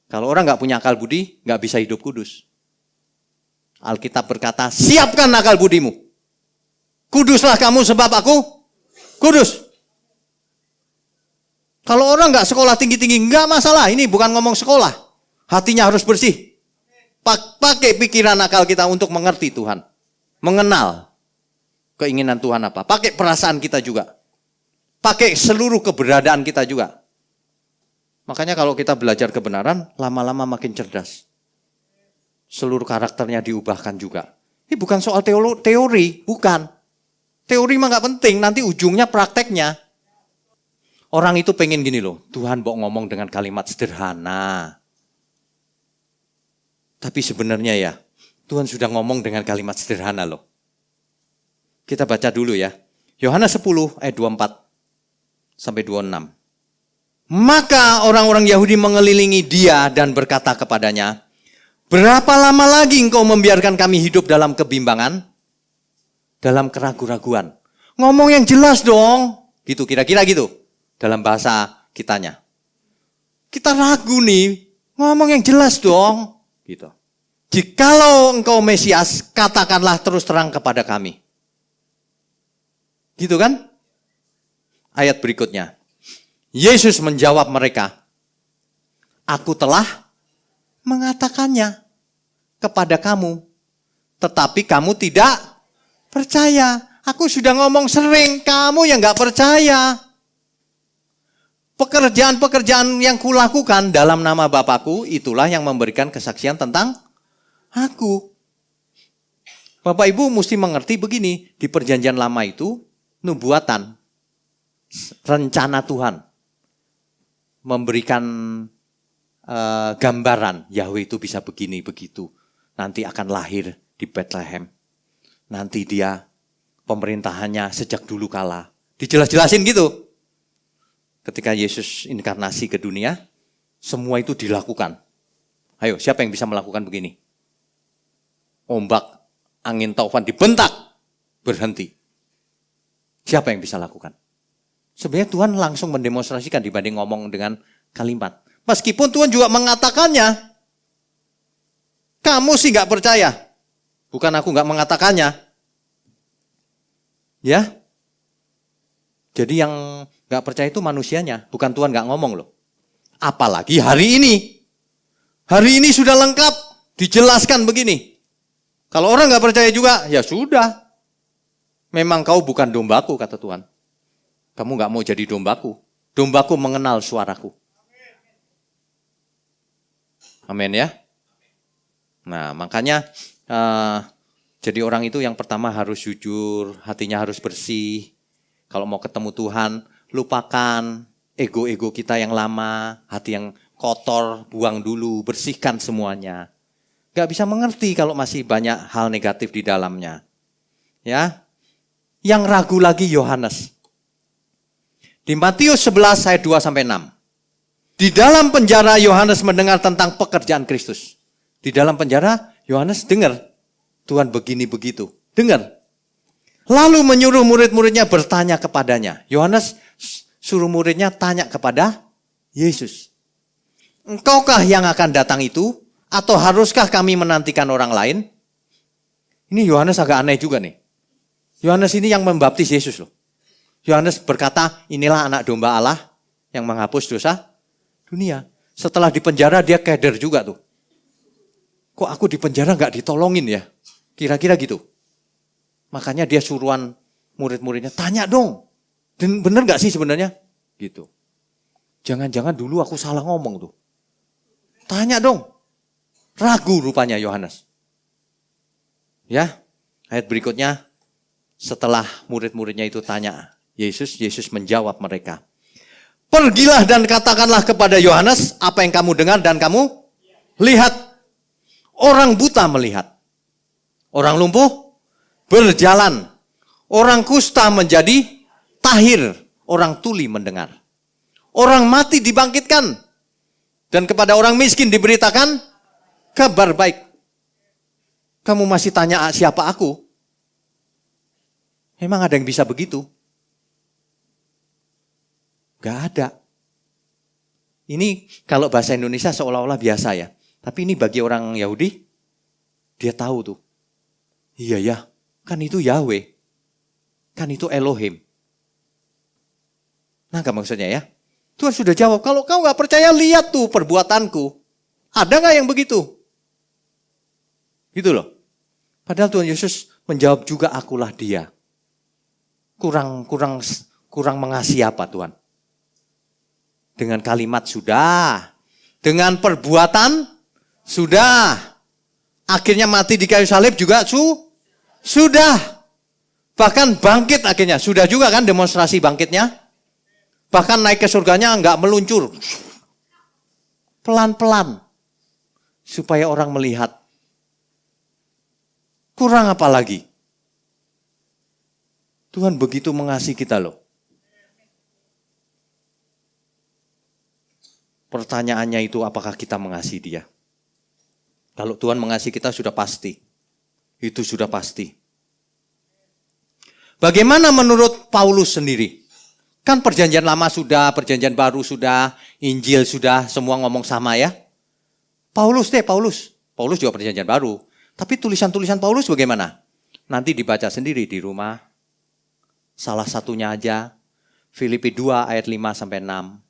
Kalau orang nggak punya akal budi, nggak bisa hidup kudus. Alkitab berkata, siapkan akal budimu. Kuduslah kamu sebab aku kudus. Kalau orang nggak sekolah tinggi-tinggi, nggak masalah. Ini bukan ngomong sekolah. Hatinya harus bersih. Pakai pikiran akal kita untuk mengerti Tuhan. Mengenal keinginan Tuhan apa. Pakai perasaan kita juga. Pakai seluruh keberadaan kita juga. Makanya kalau kita belajar kebenaran, lama-lama makin cerdas. Seluruh karakternya diubahkan juga. Ini bukan soal teori, bukan. Teori mah nggak penting, nanti ujungnya prakteknya. Orang itu pengen gini loh, Tuhan mau ngomong dengan kalimat sederhana. Tapi sebenarnya ya, Tuhan sudah ngomong dengan kalimat sederhana loh. Kita baca dulu ya. Yohanes 10 ayat 24 sampai 26. Maka orang-orang Yahudi mengelilingi dia dan berkata kepadanya, berapa lama lagi engkau membiarkan kami hidup dalam kebimbangan? Dalam keraguan-raguan. Ngomong yang jelas dong. Gitu, kira-kira gitu. Dalam bahasa kitanya. Kita ragu nih. Ngomong yang jelas dong. Gitu. Jikalau engkau Mesias, katakanlah terus terang kepada kami. Gitu kan? Ayat berikutnya. Yesus menjawab mereka, aku telah mengatakannya kepada kamu, tetapi kamu tidak percaya. Aku sudah ngomong sering, kamu yang gak percaya. Pekerjaan-pekerjaan yang kulakukan dalam nama Bapakku, itulah yang memberikan kesaksian tentang aku. Bapak Ibu mesti mengerti begini, di perjanjian lama itu, nubuatan, rencana Tuhan. Memberikan gambaran, Yahweh itu bisa begini, begitu. Nanti akan lahir di Bethlehem. Nanti dia pemerintahannya sejak dulu kala. Dijelas-jelasin gitu. Ketika Yesus inkarnasi ke dunia, semua itu dilakukan. Ayo, siapa yang bisa melakukan begini? Ombak, angin taufan dibentak, berhenti. Siapa yang bisa lakukan? Sebenarnya Tuhan langsung mendemonstrasikan dibanding ngomong dengan kalimat. Meskipun Tuhan juga mengatakannya, kamu sih gak percaya. Bukan aku gak mengatakannya. Ya. Jadi yang gak percaya itu manusianya, bukan Tuhan gak ngomong loh. Apalagi hari ini. Hari ini sudah lengkap, dijelaskan begini. Kalau orang nggak percaya juga, ya sudah. Memang kau bukan dombaku, kata Tuhan. Kamu nggak mau jadi dombaku. Dombaku mengenal suaraku. Amin ya. Nah makanya jadi orang itu yang pertama harus jujur, hatinya harus bersih. Kalau mau ketemu Tuhan, lupakan ego-ego kita yang lama, hati yang kotor, buang dulu, bersihkan semuanya. Gak bisa mengerti kalau masih banyak hal negatif di dalamnya. Ya, yang ragu lagi Yohanes. Di Matius 11 ayat 2-6. Di dalam penjara Yohanes mendengar tentang pekerjaan Kristus. Di dalam penjara Yohanes dengar Tuhan begini begitu. Dengar. Lalu menyuruh murid-muridnya bertanya kepadanya. Yohanes suruh muridnya tanya kepada Yesus. Engkaukah yang akan datang itu? Atau haruskah kami menantikan orang lain? Ini Yohanes agak aneh juga nih. Yohanes ini yang membaptis Yesus loh. Yohanes berkata, inilah anak domba Allah yang menghapus dosa dunia. Setelah di penjara dia keder juga tuh. Kok aku di penjara gak ditolongin ya? Kira-kira gitu. Makanya dia suruhan murid-muridnya, tanya dong. Bener gak sih sebenarnya? Gitu. Jangan-jangan dulu aku salah ngomong tuh. Tanya dong. Ragu rupanya Yohanes. Ya, ayat berikutnya. Setelah murid-muridnya itu tanya Yesus menjawab mereka. Pergilah dan katakanlah kepada Yohanes apa yang kamu dengar dan kamu lihat. Orang buta melihat. Orang lumpuh berjalan. Orang kusta menjadi tahir. Orang tuli mendengar. Orang mati dibangkitkan. Dan kepada orang miskin diberitakan kabar baik. Kamu masih tanya siapa aku? Emang ada yang bisa begitu? Gak ada. Ini kalau bahasa Indonesia seolah-olah biasa ya. Tapi ini bagi orang Yahudi, dia tahu tuh. Iya ya, kan itu Yahweh. Kan itu Elohim. Nah, gak maksudnya ya? Tuhan sudah jawab, kalau kau gak percaya, lihat tuh perbuatanku. Ada gak yang begitu? Gitu loh. Padahal Tuhan Yesus menjawab juga, akulah dia. Kurang mengasihi apa Tuhan? Dengan kalimat sudah. Dengan perbuatan sudah. Akhirnya mati di kayu salib juga sudah. Bahkan bangkit akhirnya. Sudah juga kan demonstrasi bangkitnya. Bahkan naik ke surganya enggak meluncur. Pelan-pelan. Supaya orang melihat. Kurang apa lagi? Tuhan begitu mengasihi kita loh. Pertanyaannya itu apakah kita mengasihi dia? Kalau Tuhan mengasihi kita sudah pasti. Itu sudah pasti. Bagaimana menurut Paulus sendiri? Kan perjanjian lama sudah, perjanjian baru sudah, Injil sudah, semua ngomong sama ya. Paulus juga perjanjian baru. Tapi tulisan-tulisan Paulus bagaimana? Nanti dibaca sendiri di rumah. Salah satunya aja, Filipi 2 ayat 5-6.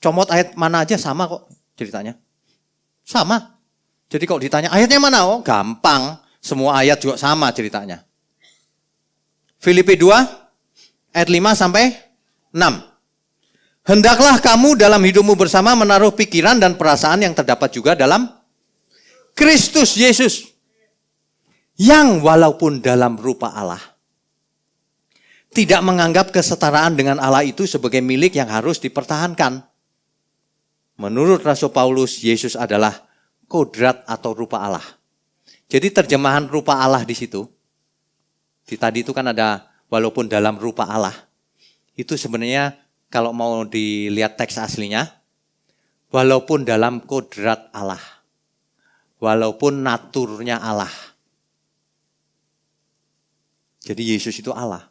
Comot ayat mana aja sama kok ceritanya. Sama. Jadi kalau ditanya ayatnya mana? Oh gampang. Semua ayat juga sama ceritanya. Filipi 2 ayat 5-6. Hendaklah kamu dalam hidupmu bersama menaruh pikiran dan perasaan yang terdapat juga dalam Kristus Yesus. Yang walaupun dalam rupa Allah. Tidak menganggap kesetaraan dengan Allah itu sebagai milik yang harus dipertahankan. Menurut Rasul Paulus, Yesus adalah kodrat atau rupa Allah. Jadi terjemahan rupa Allah di situ. Di tadi itu kan ada walaupun dalam rupa Allah. Itu sebenarnya kalau mau dilihat teks aslinya. Walaupun dalam kodrat Allah. Walaupun naturnya Allah. Jadi Yesus itu Allah.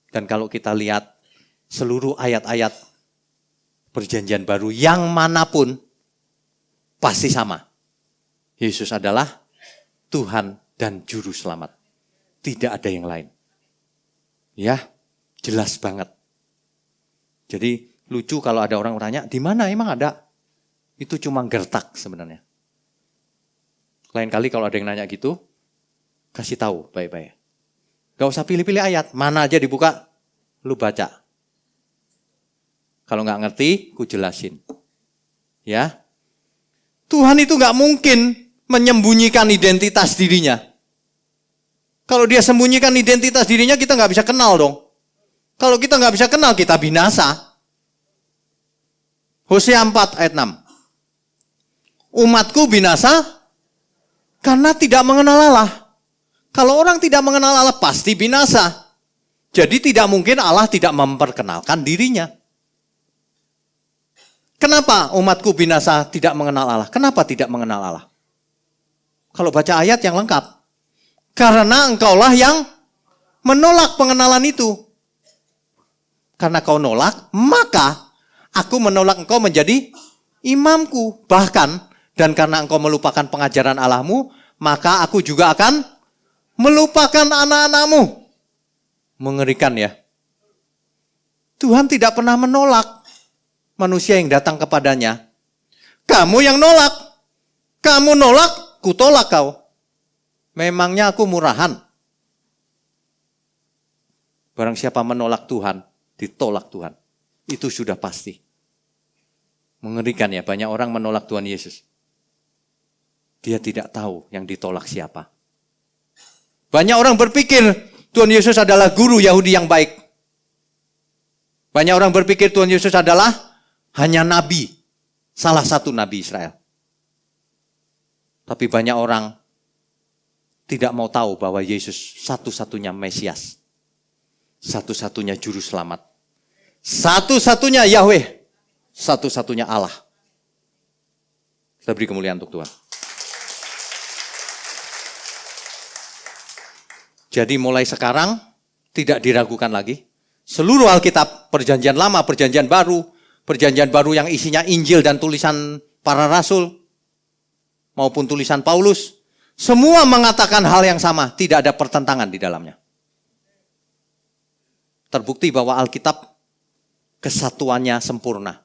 Dan kalau kita lihat seluruh ayat-ayat perjanjian baru yang manapun pasti sama. Yesus adalah Tuhan dan Juru Selamat. Tidak ada yang lain. Ya, jelas banget. Jadi Lucu kalau ada orang tanya, di mana emang ada? Itu cuma gertak sebenarnya. Lain kali kalau ada yang nanya gitu, kasih tahu baik-baik. Gak usah pilih-pilih ayat, mana aja dibuka, lu baca. Kalau nggak ngerti, ku jelasin. Ya, Tuhan itu nggak mungkin menyembunyikan identitas dirinya. Kalau dia sembunyikan identitas dirinya, kita nggak bisa kenal dong. Kalau kita nggak bisa kenal, kita binasa. Hosea 4 ayat 6. Umatku binasa karena tidak mengenal Allah. Kalau orang tidak mengenal Allah, pasti binasa. Jadi tidak mungkin Allah tidak memperkenalkan dirinya. Kenapa umatku binasa tidak mengenal Allah? Kenapa tidak mengenal Allah? Kalau baca ayat yang lengkap. Karena engkaulah yang menolak pengenalan itu. Karena kau nolak, maka aku menolak engkau menjadi imamku. Bahkan, dan karena engkau melupakan pengajaran Allahmu, maka aku juga akan melupakan anak-anakmu. Mengerikan ya. Tuhan tidak pernah menolak manusia yang datang kepadanya. Kamu yang nolak. Kamu nolak, kutolak kau. Memangnya aku murahan. Barang siapa menolak Tuhan, ditolak Tuhan. Itu sudah pasti. Mengerikan ya, banyak orang menolak Tuhan Yesus. Dia tidak tahu yang ditolak siapa. Banyak orang berpikir Tuhan Yesus adalah guru Yahudi yang baik. Banyak orang berpikir Tuhan Yesus adalah hanya nabi. Salah satu nabi Israel. Tapi banyak orang tidak mau tahu bahwa Yesus satu-satunya Mesias. Satu-satunya juru selamat. Satu-satunya Yahweh. Satu-satunya Allah. Kita beri kemuliaan untuk Tuhan. Jadi mulai sekarang tidak diragukan lagi. Seluruh Alkitab, perjanjian lama, perjanjian baru yang isinya Injil dan tulisan para rasul, maupun tulisan Paulus, semua mengatakan hal yang sama, tidak ada pertentangan di dalamnya. Terbukti bahwa Alkitab kesatuannya sempurna.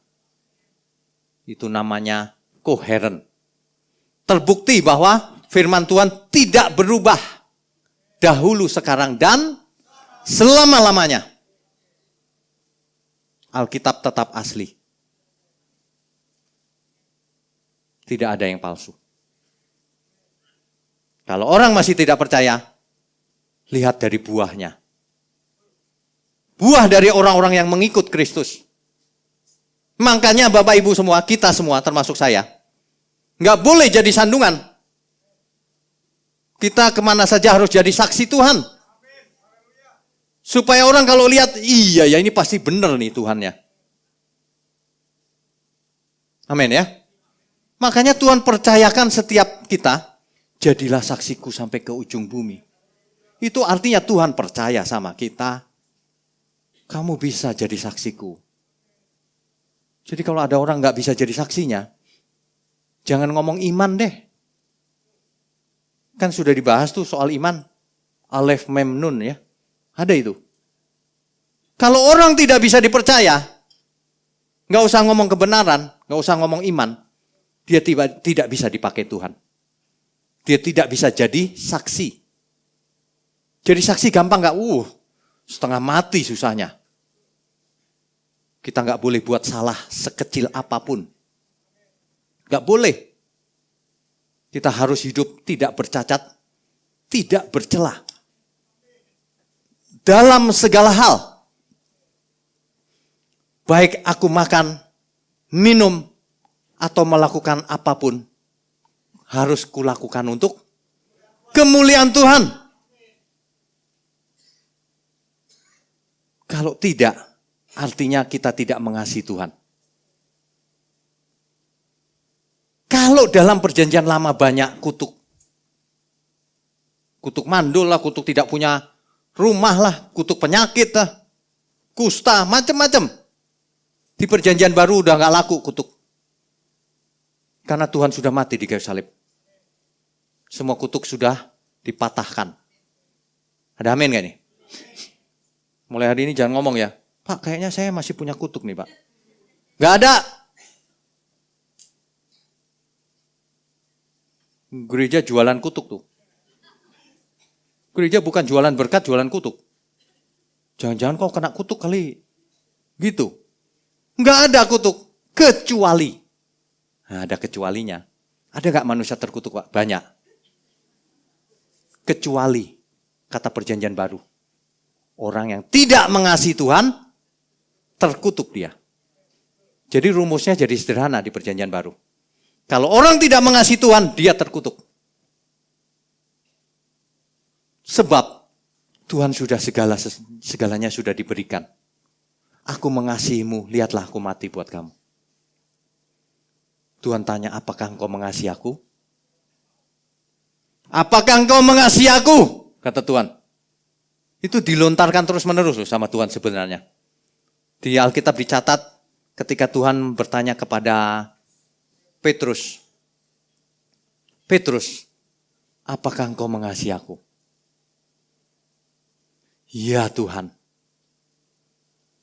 Itu namanya koheren. Terbukti bahwa firman Tuhan tidak berubah. Dahulu, sekarang, dan selama-lamanya. Alkitab tetap asli. Tidak ada yang palsu. Kalau orang masih tidak percaya, lihat dari buahnya. Buah dari orang-orang yang mengikut Kristus. Makanya Bapak Ibu semua, kita semua termasuk saya, nggak boleh jadi sandungan. Kita kemana saja harus jadi saksi Tuhan. Supaya orang kalau lihat, iya ya ini pasti benar nih Tuhannya. Amin ya. Makanya Tuhan percayakan setiap kita, jadilah saksiku sampai ke ujung bumi. Itu artinya Tuhan percaya sama kita. Kamu bisa jadi saksiku. Jadi kalau ada orang nggak bisa jadi saksinya, jangan ngomong iman deh. Kan sudah dibahas tuh soal iman. Alef mem nun ya. Ada itu. Kalau orang tidak bisa dipercaya, nggak usah ngomong kebenaran, nggak usah ngomong iman, dia tidak bisa dipakai Tuhan. Dia tidak bisa jadi saksi. Jadi saksi gampang nggak? Setengah mati susahnya. Kita nggak boleh buat salah sekecil apapun. Nggak boleh. Kita harus hidup tidak bercacat, tidak bercela. Dalam segala hal. Baik aku makan, minum, atau melakukan apapun, harus kulakukan untuk kemuliaan Tuhan. Kalau tidak, artinya kita tidak mengasihi Tuhan. Kalau dalam perjanjian lama banyak kutuk. Kutuk mandul lah, kutuk tidak punya rumah lah, kutuk penyakit lah, kusta, macam-macam. Di perjanjian baru udah gak laku kutuk. Karena Tuhan sudah mati di kayu salib. Semua kutuk sudah dipatahkan. Ada amin gak nih? Mulai hari ini jangan ngomong ya, Pak kayaknya saya masih punya kutuk nih Pak. Nggak ada. Gereja jualan kutuk tuh. Gereja bukan jualan berkat, jualan kutuk. Jangan-jangan kau kena kutuk kali. Gitu. Nggak ada kutuk. Kecuali. Nah, ada kecualinya. Ada nggak manusia terkutuk, Pak? Banyak. Kecuali. Kata perjanjian baru. Orang yang tidak mengasihi Tuhan, terkutuk dia. Jadi rumusnya jadi sederhana di perjanjian baru. Kalau orang tidak mengasihi Tuhan, dia terkutuk. Sebab Tuhan sudah segalanya sudah diberikan. Aku mengasihimu, lihatlah aku mati buat kamu. Tuhan tanya, apakah engkau mengasihi aku? Apakah engkau mengasihi aku? Kata Tuhan. Itu dilontarkan terus menerus sama Tuhan sebenarnya. Di Alkitab dicatat ketika Tuhan bertanya kepada Petrus. Petrus, apakah engkau mengasihi aku? Ya Tuhan.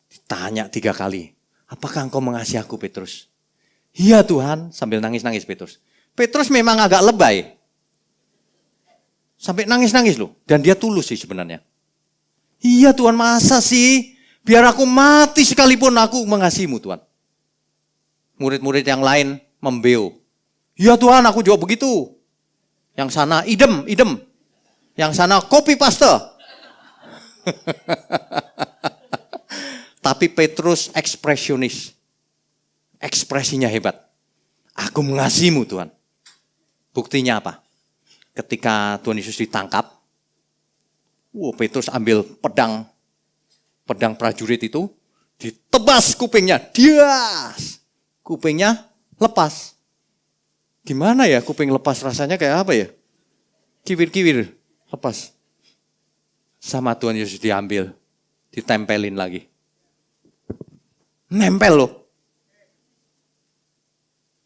Ditanya 3 kali. Apakah engkau mengasihi aku, Petrus? Ya Tuhan. Sambil nangis-nangis Petrus. Petrus memang agak lebay. Sampai nangis-nangis loh. Dan dia tulus sih sebenarnya. Iya Tuhan, masa sih? Biar aku mati sekalipun aku mengasihimu Tuhan. Murid-murid yang lain membeo. Ya Tuhan, aku juga begitu. Yang sana idem. Yang sana copy paste. Tapi Petrus ekspresionis. Ekspresinya hebat. Aku mengasihimu Tuhan. Buktinya apa? Ketika Tuhan Yesus ditangkap, Petrus ambil pedang prajurit itu, ditebas kupingnya, dias. Kupingnya lepas. Gimana ya kuping lepas rasanya kayak apa ya? Kiwir-kiwir, lepas. Sama Tuhan Yesus diambil, ditempelin lagi. Nempel loh.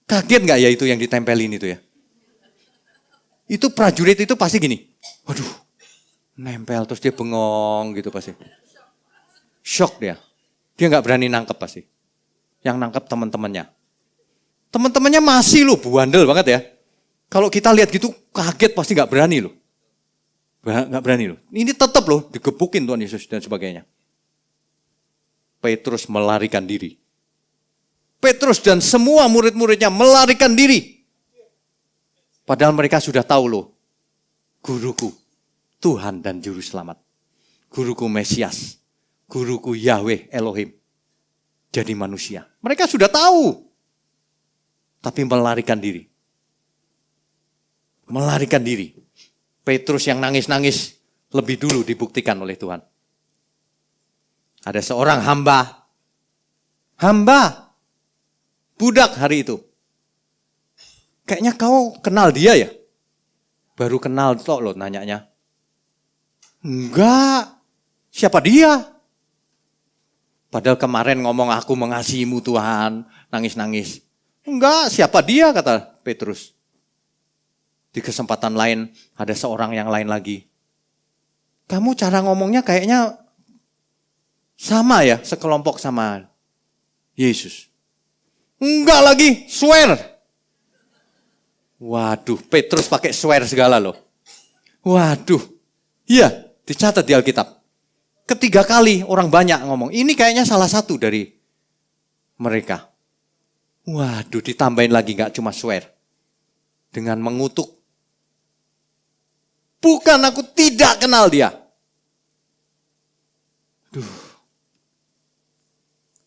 Kaget gak ya itu yang ditempelin itu ya? Itu prajurit itu pasti gini. Waduh, nempel terus dia bengong gitu pasti. Shock dia. Dia gak berani nangkep pasti. Yang nangkep teman-temannya. Teman-temannya masih loh, bandel banget ya. Kalau kita lihat gitu kaget pasti gak berani loh. Gak berani loh. Ini tetap loh digebukin Tuhan Yesus dan sebagainya. Petrus melarikan diri. Petrus dan semua murid-muridnya melarikan diri. Padahal mereka sudah tahu loh. Guruku, Tuhan dan Juru Selamat. Guruku Mesias. Guruku Yahweh Elohim. Jadi manusia. Mereka sudah tahu. Tapi melarikan diri. Melarikan diri. Petrus yang nangis-nangis lebih dulu dibuktikan oleh Tuhan. Ada seorang hamba. Budak hari itu. Kayaknya kau kenal dia ya? Baru kenal toh lo nanyanya. Enggak. Siapa dia? Padahal kemarin ngomong aku mengasihimu Tuhan. Nangis-nangis. Enggak, siapa dia kata Petrus. Di kesempatan lain ada seorang yang lain lagi. Kamu cara ngomongnya kayaknya sama ya, sekelompok sama Yesus. Enggak lagi, swear. Waduh, Petrus pakai swear segala loh. Waduh, iya dicatat di Alkitab. 3 kali orang banyak ngomong, ini kayaknya salah satu dari mereka. Waduh, ditambahin lagi gak cuma swear. Dengan mengutuk. Bukan, aku tidak kenal dia.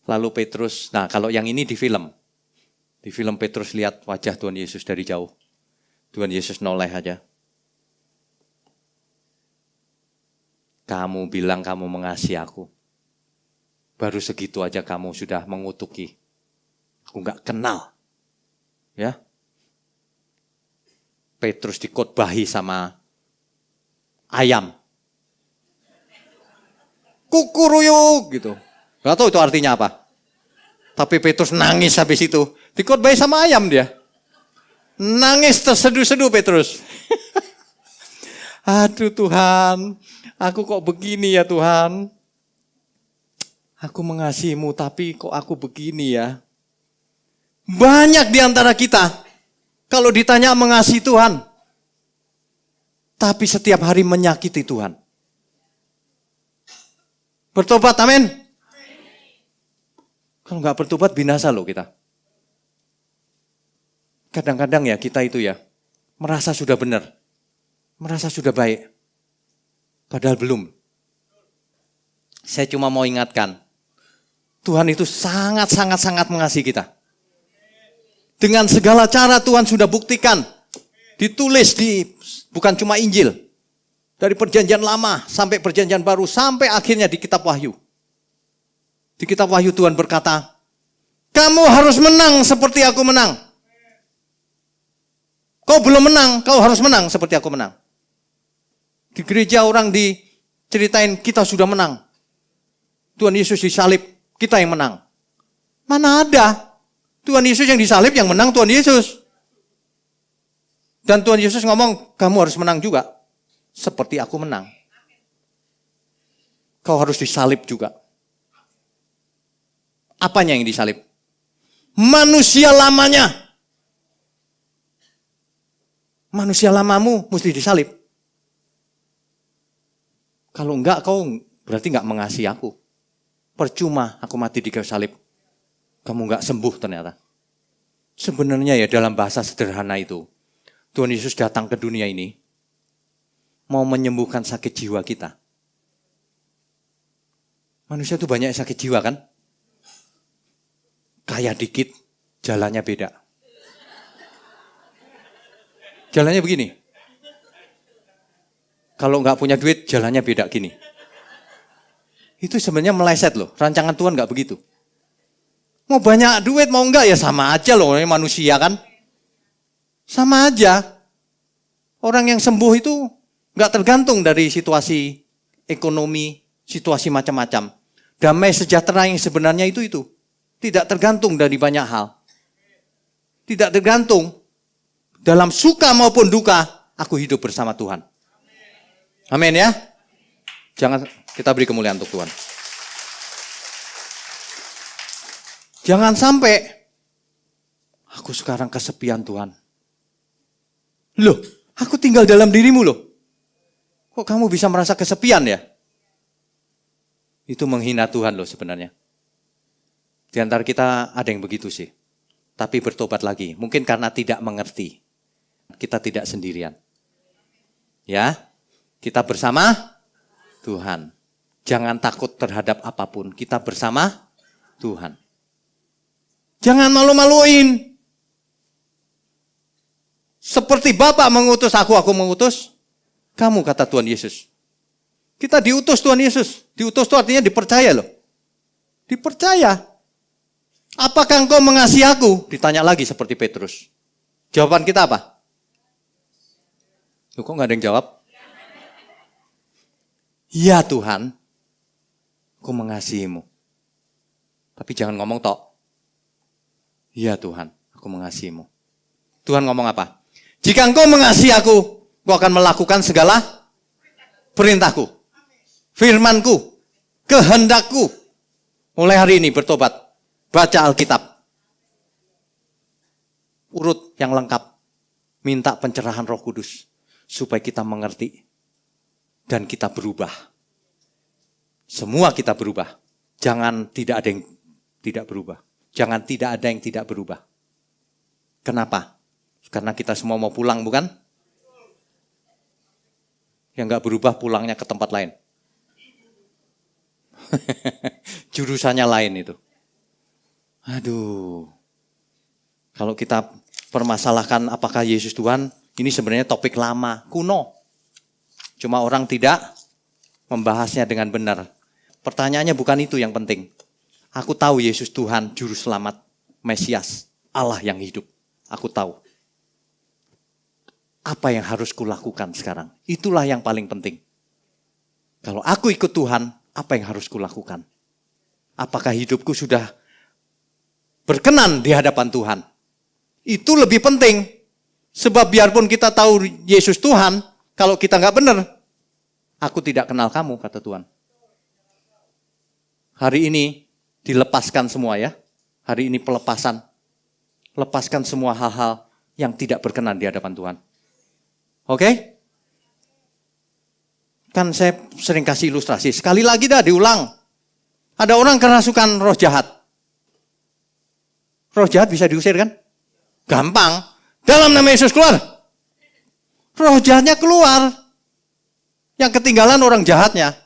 Lalu Petrus, nah kalau yang ini di film. Di film Petrus lihat wajah Tuhan Yesus dari jauh. Tuhan Yesus noleh aja. Kamu bilang kamu mengasihi aku. Baru segitu aja kamu sudah mengutuki. Aku gak kenal. Ya. Petrus dikotbahi sama ayam. Kukuruyuk gitu. Gak tahu itu artinya apa. Tapi Petrus nangis habis itu. Dikotbahi sama ayam dia. Nangis terseduh-seduh Petrus. Aduh Tuhan, aku kok begini ya Tuhan. Aku mengasihimu tapi kok aku begini ya. Banyak di antara kita, kalau ditanya mengasihi Tuhan, tapi setiap hari menyakiti Tuhan. Bertobat, amin. Kalau nggak bertobat binasa loh kita. Kadang-kadang ya kita itu ya, merasa sudah benar, merasa sudah baik. Padahal belum. Saya cuma mau ingatkan, Tuhan itu sangat mengasihi kita. Dengan segala cara Tuhan sudah buktikan, ditulis bukan cuma Injil, dari perjanjian lama sampai perjanjian baru, sampai akhirnya di kitab Wahyu. Di kitab Wahyu Tuhan berkata, kamu harus menang seperti aku menang. Kau belum menang, kau harus menang seperti aku menang. Di gereja orang diceritain kita sudah menang. Tuhan Yesus disalib, kita yang menang. Mana ada? Tuhan Yesus yang disalib, yang menang Tuhan Yesus. Dan Tuhan Yesus ngomong, kamu harus menang juga. Seperti aku menang. Kau harus disalib juga. Apanya yang disalib? Manusia lamanya. Manusia lamamu mesti disalib. Kalau enggak, kau berarti enggak mengasihi aku. Percuma aku mati di kayu salib. Kamu enggak sembuh ternyata. Sebenarnya ya dalam bahasa sederhana itu, Tuhan Yesus datang ke dunia ini, mau menyembuhkan sakit jiwa kita. Manusia itu banyak sakit jiwa kan? Kaya dikit, jalannya beda. Jalannya begini. Kalau nggak punya duit, jalannya beda gini. Itu sebenarnya meleset loh. Rancangan Tuhan nggak begitu. Mau banyak duit, mau enggak ya sama aja loh. Ini manusia kan. Sama aja. Orang yang sembuh itu nggak tergantung dari situasi ekonomi, situasi macam-macam. Damai sejahtera yang sebenarnya itu. Tidak tergantung dari banyak hal. Tidak tergantung. Dalam suka maupun duka, aku hidup bersama Tuhan. Amin ya. Jangan kita beri kemuliaan untuk Tuhan. Jangan sampai aku sekarang kesepian Tuhan. Loh, aku tinggal dalam dirimu loh. Kok kamu bisa merasa kesepian ya? Itu menghina Tuhan loh sebenarnya. Di antara kita ada yang begitu sih. Tapi bertobat lagi. Mungkin karena tidak mengerti. Kita tidak sendirian. Ya, kita bersama Tuhan. Jangan takut terhadap apapun. Kita bersama Tuhan. Jangan malu-maluin. Seperti Bapa mengutus aku mengutus kamu, kata Tuhan Yesus. Kita diutus Tuhan Yesus. Diutus itu artinya dipercaya loh. Dipercaya. Apakah engkau mengasihi aku? Ditanya lagi seperti Petrus. Jawaban kita apa? Loh, kok gak ada yang jawab? Ya Tuhan, aku mengasihimu. Tapi jangan ngomong tok. Ya Tuhan, aku mengasihimu. Tuhan ngomong apa? Jika engkau mengasihi aku, engkau akan melakukan segala perintahku, firmanku, kehendakku. Mulai hari ini bertobat, baca Alkitab. Urut yang lengkap, minta pencerahan Roh Kudus, supaya kita mengerti dan kita berubah. Semua kita berubah. Jangan tidak ada yang tidak berubah. Jangan tidak ada yang tidak berubah. Kenapa? Karena kita semua mau pulang, bukan? Yang gak berubah pulangnya ke tempat lain. Jurusannya lain itu. Aduh. Kalau kita permasalahkan apakah Yesus Tuhan, ini sebenarnya topik lama, kuno. Cuma orang tidak membahasnya dengan benar. Pertanyaannya bukan itu yang penting. Aku tahu Yesus Tuhan, Juru Selamat, Mesias, Allah yang hidup. Aku tahu. Apa yang harus kulakukan sekarang? Itulah yang paling penting. Kalau aku ikut Tuhan, apa yang harus kulakukan? Apakah hidupku sudah berkenan di hadapan Tuhan? Itu lebih penting. Sebab biarpun kita tahu Yesus Tuhan, kalau kita nggak benar, aku tidak kenal kamu, kata Tuhan. Hari ini dilepaskan semua ya. Hari ini pelepasan. lepaskan semua hal-hal yang tidak berkenan di hadapan Tuhan. Oke? Kan saya sering kasih ilustrasi. Sekali lagi dah diulang. Ada orang kerasukan roh jahat. Roh jahat bisa diusir kan? Gampang. Dalam nama Yesus keluar. Roh jahatnya keluar. Yang ketinggalan orang jahatnya.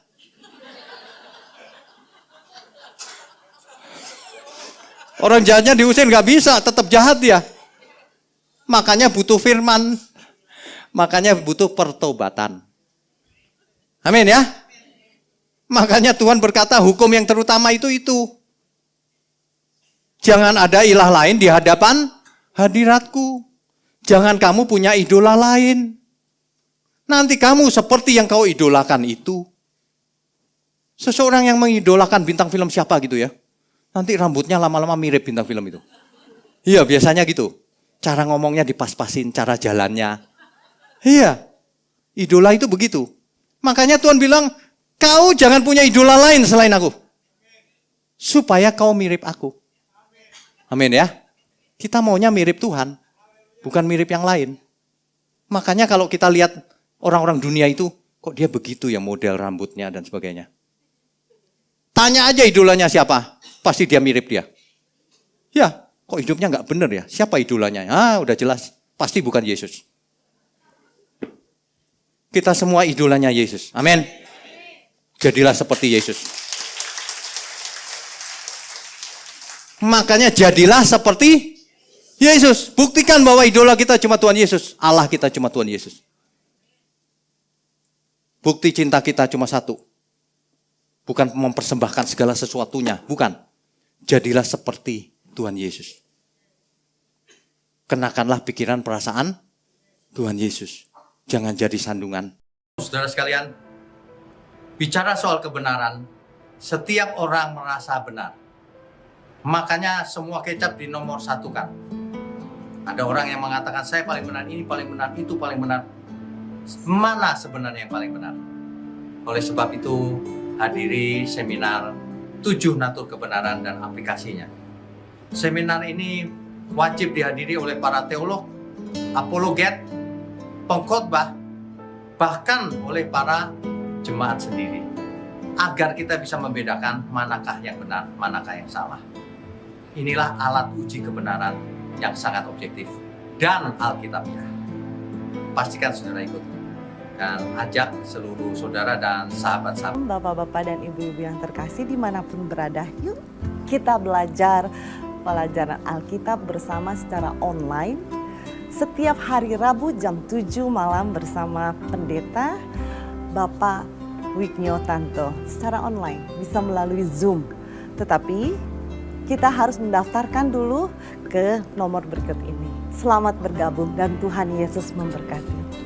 Orang jahatnya diusir gak bisa, tetap jahat dia. Makanya butuh firman. Makanya butuh pertobatan. Amin ya. Makanya Tuhan berkata hukum yang terutama itu. Jangan ada ilah lain di hadapan hadiratku. Jangan kamu punya idola lain. Nanti kamu seperti yang kau idolakan itu. Seseorang yang mengidolakan bintang film siapa gitu ya. Nanti rambutnya lama-lama mirip bintang film itu. Iya biasanya gitu. Cara ngomongnya dipas-pasin, cara jalannya. Iya. Idola itu begitu. Makanya Tuhan bilang, kau jangan punya idola lain selain aku. Supaya kau mirip aku. Amin ya. Kita maunya mirip Tuhan. Bukan mirip yang lain. Makanya kalau kita lihat orang-orang dunia itu, kok dia begitu ya model rambutnya dan sebagainya. Tanya aja idolanya siapa. Pasti dia mirip dia. Ya, kok hidupnya nggak benar ya? Siapa idolanya? Udah jelas. Pasti bukan Yesus. Kita semua idolanya Yesus. Amin. Jadilah seperti Yesus. Makanya jadilah seperti Yesus. Buktikan bahwa idola kita cuma Tuhan Yesus. Allah kita cuma Tuhan Yesus. Bukti cinta kita cuma satu. Bukan mempersembahkan segala sesuatunya. Bukan. Jadilah seperti Tuhan Yesus. Kenakanlah pikiran perasaan Tuhan Yesus. Jangan jadi sandungan. Saudara sekalian, bicara soal kebenaran, setiap orang merasa benar. Makanya semua kecap dinomor satukan. Ada orang yang mengatakan saya paling benar, ini paling benar, itu paling benar. Mana sebenarnya yang paling benar? Oleh sebab itu, hadiri seminar 7 natur kebenaran dan aplikasinya. Seminar ini wajib dihadiri oleh para teolog, apologet, pengkhotbah, bahkan oleh para jemaat sendiri. Agar kita bisa membedakan manakah yang benar, manakah yang salah. Inilah alat uji kebenaran yang sangat objektif dan alkitabiah. Pastikan saudara ikut. Dan ajak seluruh saudara dan sahabat-sahabat. Bapak-bapak dan ibu-ibu yang terkasih dimanapun berada, yuk kita belajar pelajaran Alkitab bersama secara online. Setiap hari Rabu jam 7 malam bersama pendeta Bapak Wignio Tanto. Secara online, bisa melalui Zoom. Tetapi kita harus mendaftarkan dulu ke nomor berikut ini. Selamat bergabung dan Tuhan Yesus memberkati.